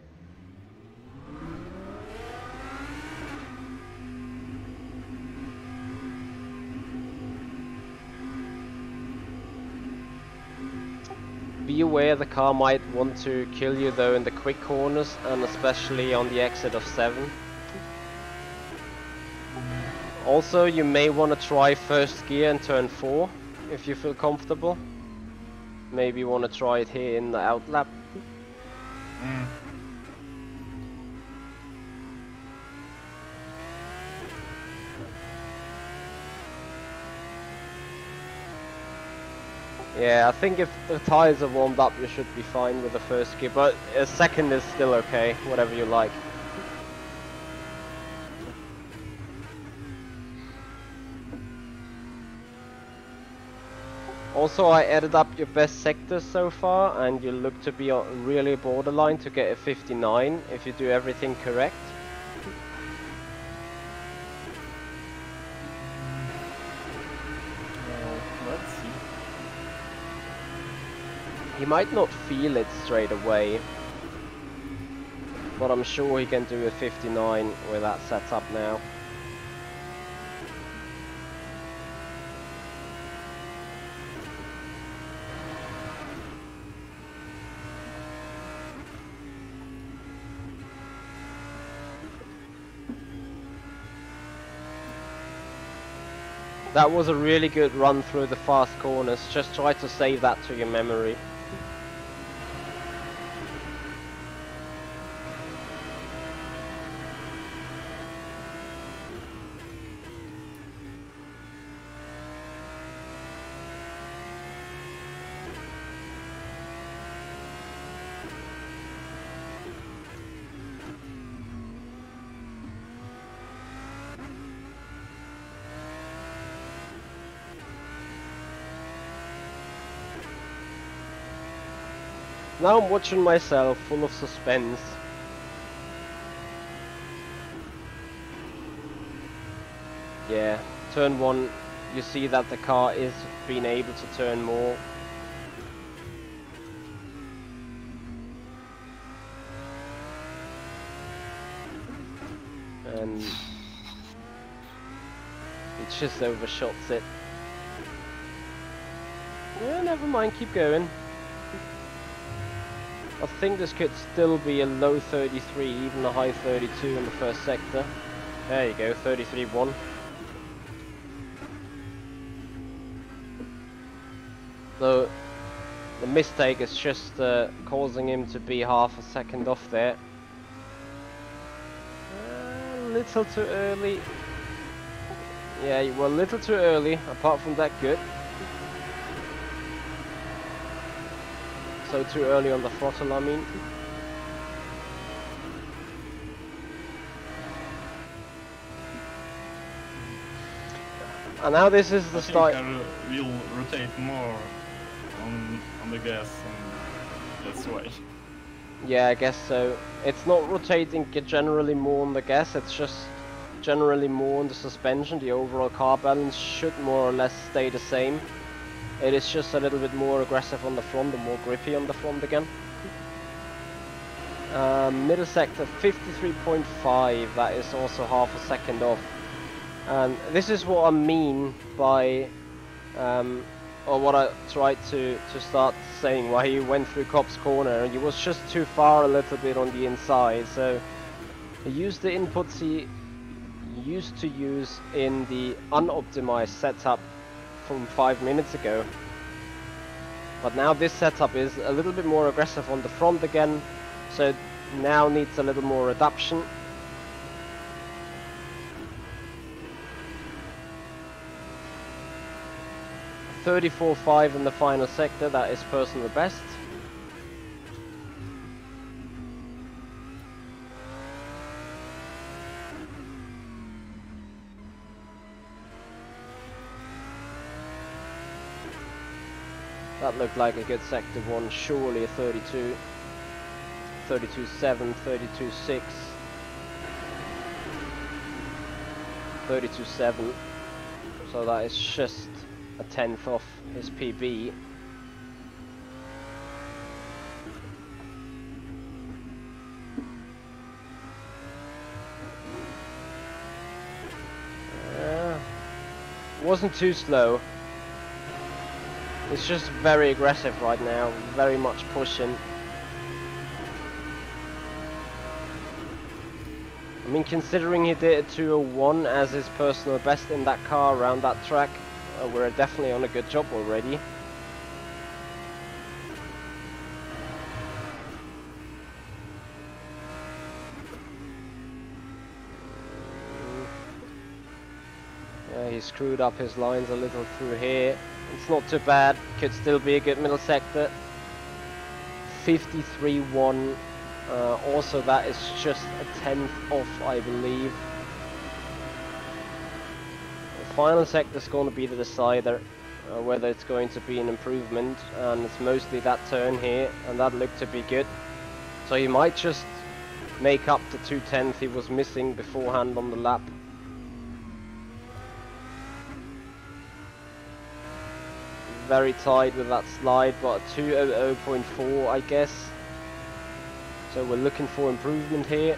Be aware the car might want to kill you though in the quick corners, and especially on the exit of 7. Also, you may want to try first gear in turn 4 if you feel comfortable. Maybe you want to try it here in the outlap. Yeah, I think if the tyres are warmed up, you should be fine with the first gear, but a second is still okay, whatever you like. Also, I added up your best sectors so far, and you look to be really borderline to get a 59 if you do everything correct. Let's see. He might not feel it straight away, but I'm sure he can do a 59 with that setup now. That was a really good run through the fast corners. Just try to save that to your memory. Now I'm watching myself, full of suspense. Yeah, turn 1, you see that the car is being able to turn more. And it just overshots it. Yeah, never mind, keep going. I think this could still be a low 33, even a high 32 in the first sector. There you go, 33.1. So the mistake is just causing him to be half a second off there. A little too early. Yeah, you were a little too early. Apart from that, good. So too early on the throttle, I mean. And now this is the start. I will rotate more on the gas, and that's why. Yeah, I guess so. It's not rotating generally more on the gas, it's just generally more on the suspension. The overall car balance should more or less stay the same. It is just a little bit more aggressive on the front and more grippy on the front again. Middle sector 53.5, that is also half a second off. And this is what I mean by, or what I tried to start saying, why he went through Cobb's corner and he was just too far a little bit on the inside. So he used the inputs he used to use in the unoptimized setup from 5 minutes ago. But now this setup is a little bit more aggressive on the front again, so it now needs a little more adaptation. .34.5 in the final sector, that is personal best. That looked like a good sector 1, surely a 32. 32.7, 32.6, 32.7. So that is just a tenth off his PB. Wasn't too slow. It's just very aggressive right now, very much pushing. I mean, considering he did a 2:01 as his personal best in that car around that track, we're definitely on a good job already. Yeah, he screwed up his lines a little through here. It's not too bad, could still be a good middle sector. 53.1. Also, that is just a tenth off, I believe. The final sector is going to be the decider, whether it's going to be an improvement, and it's mostly that turn here, and that looked to be good. So he might just make up the 2/10 he was missing beforehand on the lap. Very tight with that slide, but a 2:00.4, I guess. So we're looking for improvement here.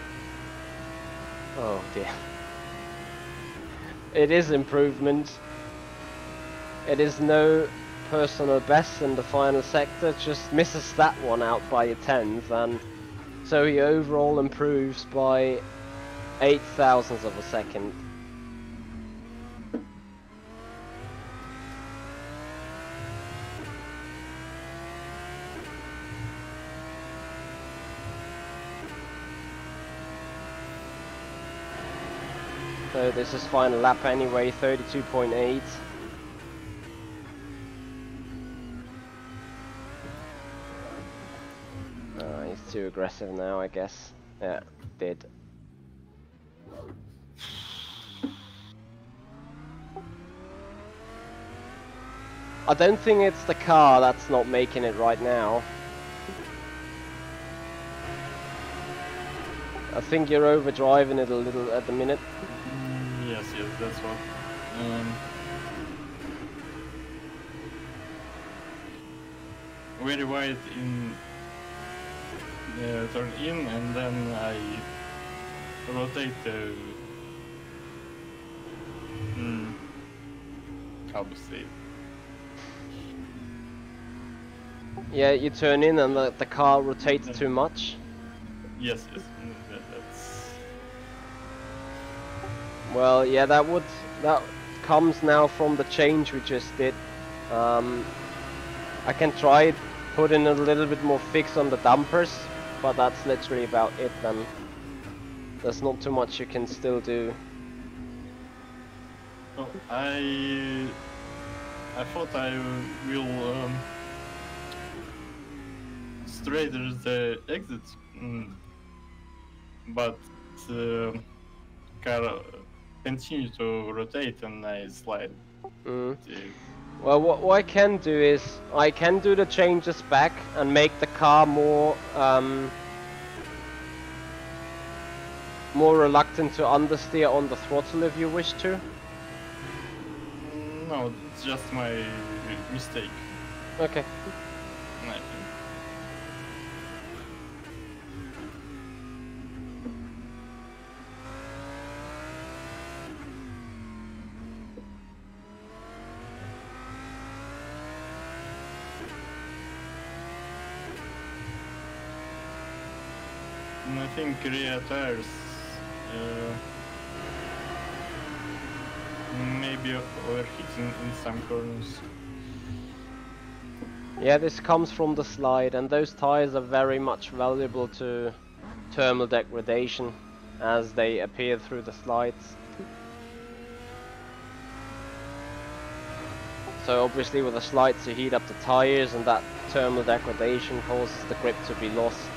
Oh dear. It is improvement. It is no personal best in the final sector, just misses that one out by a tenth, and so he overall improves by 8 thousandths of a second. So this is final lap anyway, 32.8. He's too aggressive now, I guess. Yeah, did. I don't think it's the car that's not making it right now. I think you're overdriving it a little at the minute. Yes, that's what. Very wide in turn in, and then I rotate the. How to say it? Yeah, you turn in and the car rotates too much. Yes, that's. Well, yeah, that comes now from the change we just did. I can try putting a little bit more fix on the dampers, but that's literally about it then. There's not too much you can still do. Oh, I thought I will straighten the exit, but the car continue to rotate and I slide. Well, what I can do is I can do the changes back and make the car more more reluctant to understeer on the throttle if you wish to. No, it's just my mistake. Okay. I think. And I think rear tires maybe overheating in some corners. Yeah, this comes from the slide, and those tires are very much valuable to thermal degradation as they appear through the slides. So obviously with the slides you heat up the tires, and that thermal degradation causes the grip to be lost.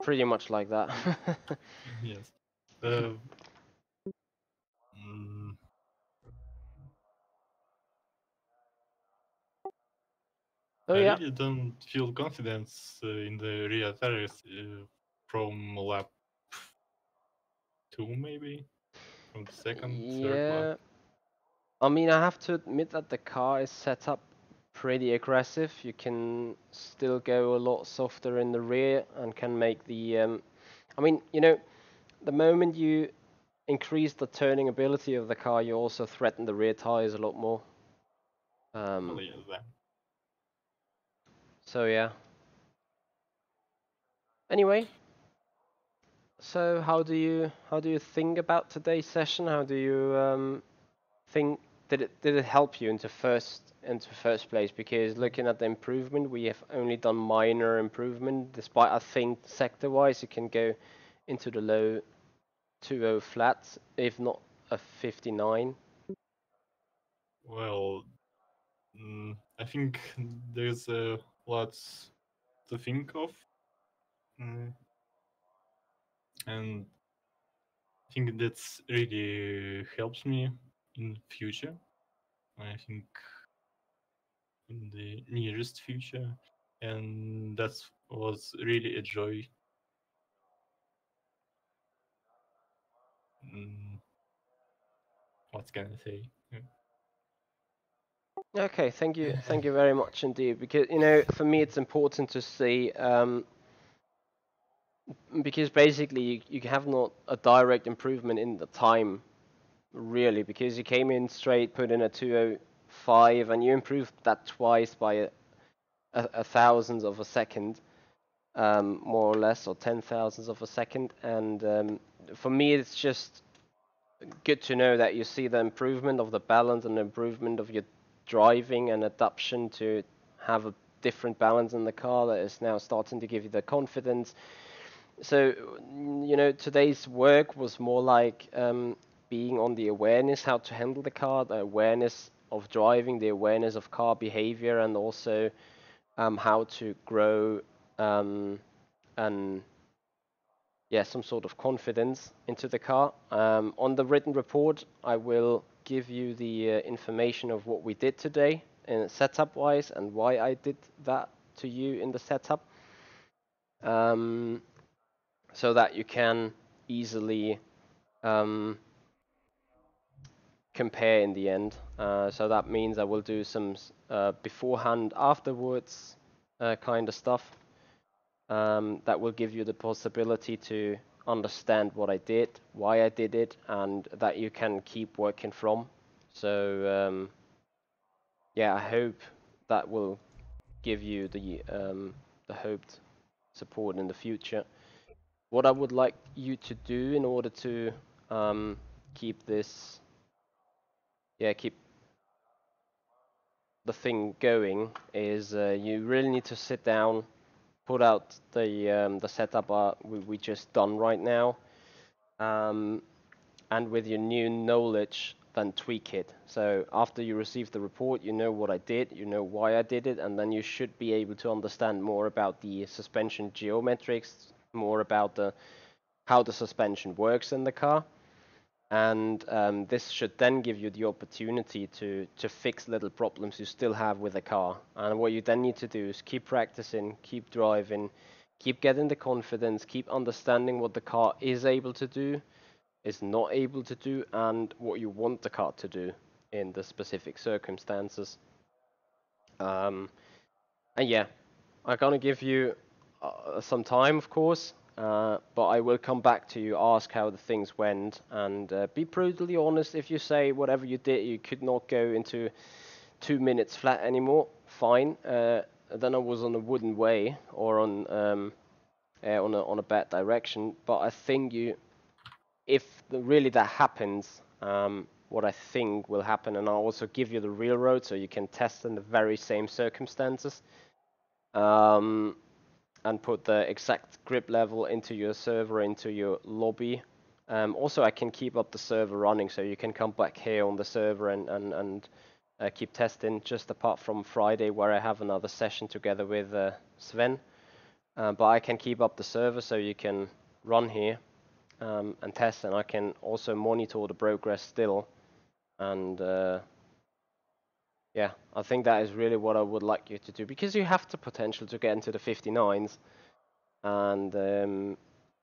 Pretty much like that. Yes. Uh, mm, Oh I yeah. really don't feel confidence in the rear tires from lap 2, maybe from the second, third lap. Yeah. I mean, I have to admit that the car is set up pretty aggressive. You can still go a lot softer in the rear and can make the. I mean, you know, the moment you increase the turning ability of the car, you also threaten the rear tires a lot more. Well, yeah, that. So yeah. Anyway, so how do you think about today's session? How do you think did it help you into first place? Because looking at the improvement, we have only done minor improvement. Despite I think sector-wise, you can go into the low 20 flats, if not a 59. Well, I think there's lots to think of, and I think that's really helps me in future. I think in the nearest future, and that was really a joy. What can I say? Okay, thank you very much indeed. Because for me, it's important to see. Because basically you have not a direct improvement in the time, really, because you came in straight, put in a 205, and you improved that twice by a thousandth of a second, more or less, or 10,000ths of a second. And for me, it's just good to know that you see the improvement of the balance and the improvement of your driving and adaptation to have a different balance in the car that is now starting to give you the confidence. So, today's work was more like being on the awareness, how to handle the car, the awareness of driving, the awareness of car behavior, and also how to grow and some sort of confidence into the car. On the written report, I will give you the information of what we did today in setup-wise and why I did that to you in the setup. So that you can easily compare in the end. So that means I will do some beforehand, afterwards kind of stuff that will give you the possibility to understand what I did, why I did it, and that you can keep working from. So I hope that will give you the hoped support in the future. What I would like you to do in order to keep this, keep the thing going is you really need to sit down, put out the setup we just done right now, and with your new knowledge, then tweak it. So after you receive the report, you know what I did, you know why I did it, and then you should be able to understand more about the suspension geometrics, more about how the suspension works in the car. And this should then give you the opportunity to fix little problems you still have with the car. And what you then need to do is keep practicing, keep driving, keep getting the confidence, keep understanding what the car is able to do, is not able to do, and what you want the car to do in the specific circumstances. And I'm gonna give you some time, of course, but I will come back to you, ask how the things went, and be brutally honest. If you say whatever you did, you could not go into 2 minutes flat anymore, fine. Then I was on a wooden way or on a bad direction. But I think if really that happens, what I think will happen, and I'll also give you the real road so you can test in the very same circumstances. And put the exact grip level into your server, into your lobby. Also, I can keep up the server running, so you can come back here on the server and keep testing, just apart from Friday, where I have another session together with Sven. But I can keep up the server, so you can run here. and test, and I can also monitor the progress still. And yeah, I think that is really what I would like you to do, because you have the potential to get into the 59s, and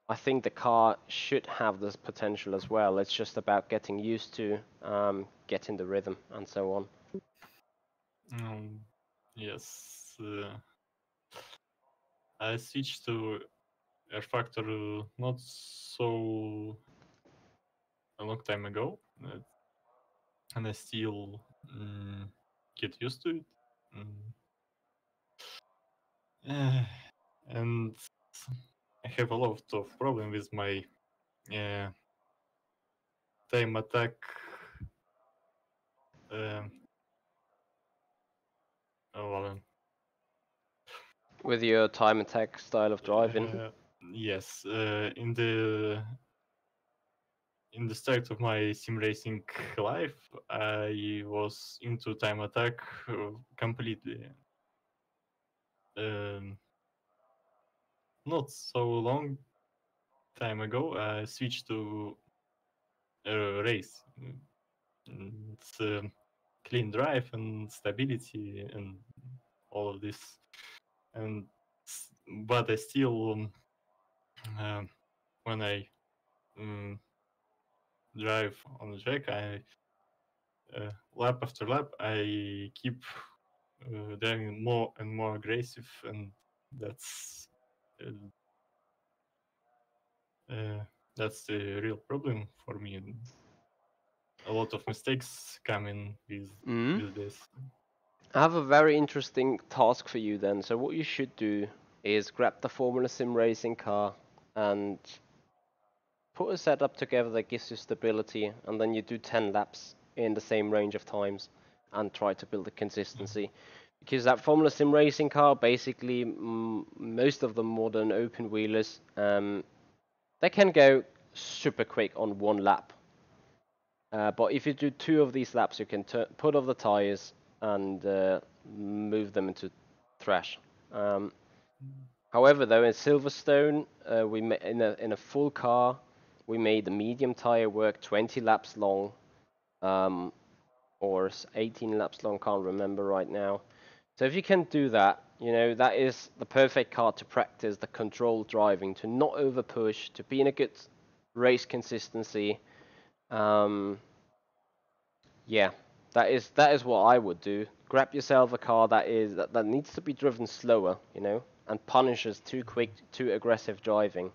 I think the car should have this potential as well. It's just about getting used to getting the rhythm and so on. Yes, I switched to rFactor not so a long time ago, and I still get used to it. And I have a lot of problem with my time attack. With your time attack style of driving? Yes, in the start of my sim racing life, I was into time attack completely. Not so long time ago, I switched to race. It's clean drive and stability and all of this. But I still, when I drive on the track, I lap after lap, I keep driving more and more aggressive, and that's the real problem for me. And a lot of mistakes come in with this. I have a very interesting task for you then. So what you should do is grab the Formula Sim racing car and put a setup together that gives you stability, and then you do 10 laps in the same range of times and try to build a consistency. Because that Formula Sim racing car, basically, most of the modern open wheelers, they can go super quick on one lap. But if you do 2 of these laps, you can put off the tires and move them into trash. However, though, in Silverstone, we in a full car, we made the medium tire work 20 laps long, or 18 laps long, can't remember right now. So if you can do that, you know, that is the perfect car to practice the controlled driving, to not over push, to be in a good race consistency. Yeah, that is what I would do. Grab yourself a car that needs to be driven slower, you know, and punishes too quick, too aggressive driving,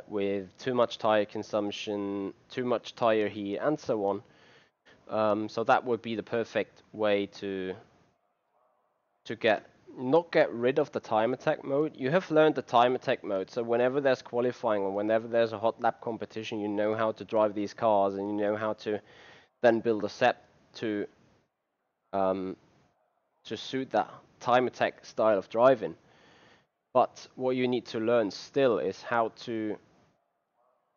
with too much tire consumption, too much tire heat, and so on. So that would be the perfect way to not get rid of the time attack mode. You have learned the time attack mode, so whenever there's qualifying or whenever there's a hot lap competition, you know how to drive these cars, and you know how to then build a set to suit that time attack style of driving. But what you need to learn still is how to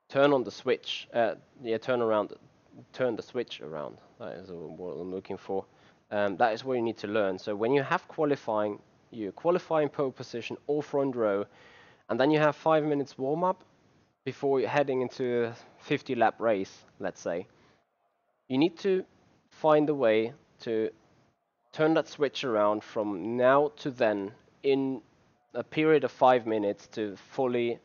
turn on the switch. Turn the switch around. That is what I'm looking for. That is what you need to learn. So when you have qualifying, you qualify in pole position or front row, and then you have 5 minutes warm up before you're heading into a 50 lap race, let's say. You need to find a way to turn that switch around from now to then in a period of 5 minutes to fully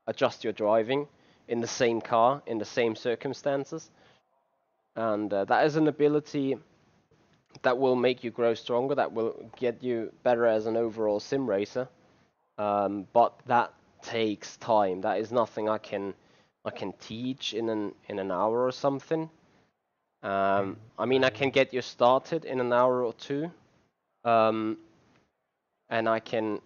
adjust your driving in the same car, in the same circumstances. And that is an ability that will make you grow stronger, that will get you better as an overall sim racer. But that takes time. That is nothing I can teach in an hour or something. I mean, I can get you started in an hour or two, and I can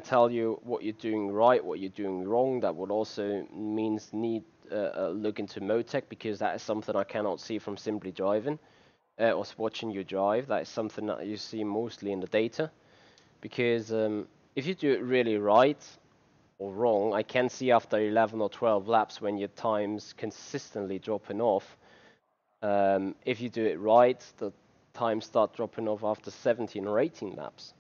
tell you what you're doing right, what you're doing wrong. That would also means need a look into Motec, because that is something I cannot see from simply driving or watching you drive. That is something that you see mostly in the data, because if you do it really right or wrong, I can see after 11 or 12 laps when your time's consistently dropping off. If you do it right, the times start dropping off after 17 or 18 laps.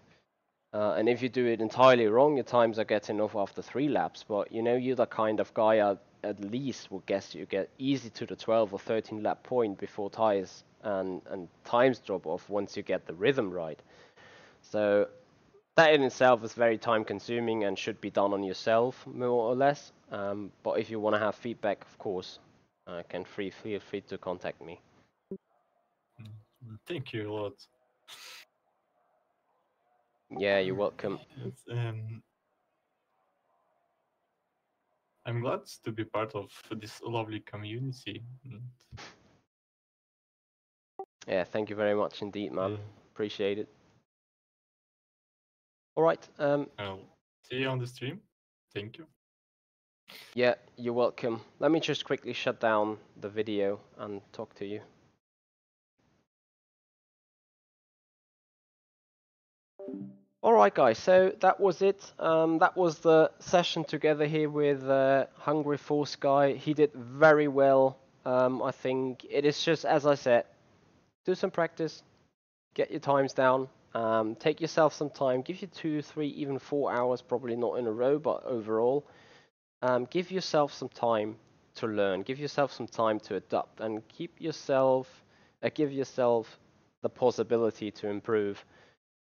And if you do it entirely wrong, your times are getting off after 3 laps. But you know, you're the kind of guy at least will guess you get easy to the 12 or 13 lap point before tires and times drop off once you get the rhythm right. So that in itself is very time consuming and should be done on yourself more or less. But if you want to have feedback, of course, feel free to contact me. Thank you a lot. Yeah, you're welcome. Yes, I'm glad to be part of this lovely community. Yeah, thank you very much indeed, man. Uh, Appreciate it. All right. I'll see you on the stream. Thank you. Yeah, you're welcome. Let me just quickly shut down the video and talk to you. Alright guys, so that was it. That was the session together here with HungryForSky. He did very well. I think it is just, as I said, do some practice, get your times down, take yourself some time, give you 2, 3, even 4 hours, probably not in a row, but overall. Give yourself some time to learn, give yourself some time to adapt, and give yourself the possibility to improve.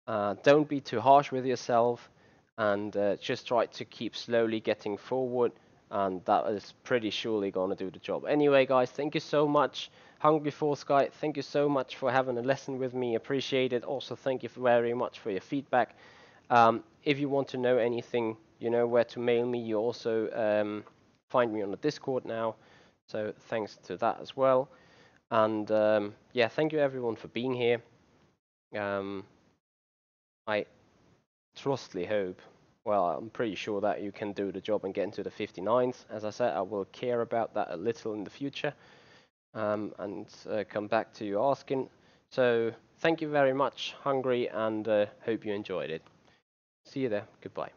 Don't be too harsh with yourself, and just try to keep slowly getting forward, and that is pretty surely going to do the job. Anyway, guys, thank you so much. HungryForSky, thank you so much for having a lesson with me. Appreciate it. Also, thank you very much for your feedback. If you want to know anything, you know where to mail me. You also find me on the Discord now, so thanks to that as well. And yeah, thank you everyone for being here. I trustly hope, well, I'm pretty sure that you can do the job and get into the 59s. As I said, I will care about that a little in the future, and come back to you asking. So thank you very much, Hungry, and hope you enjoyed it. See you there. Goodbye.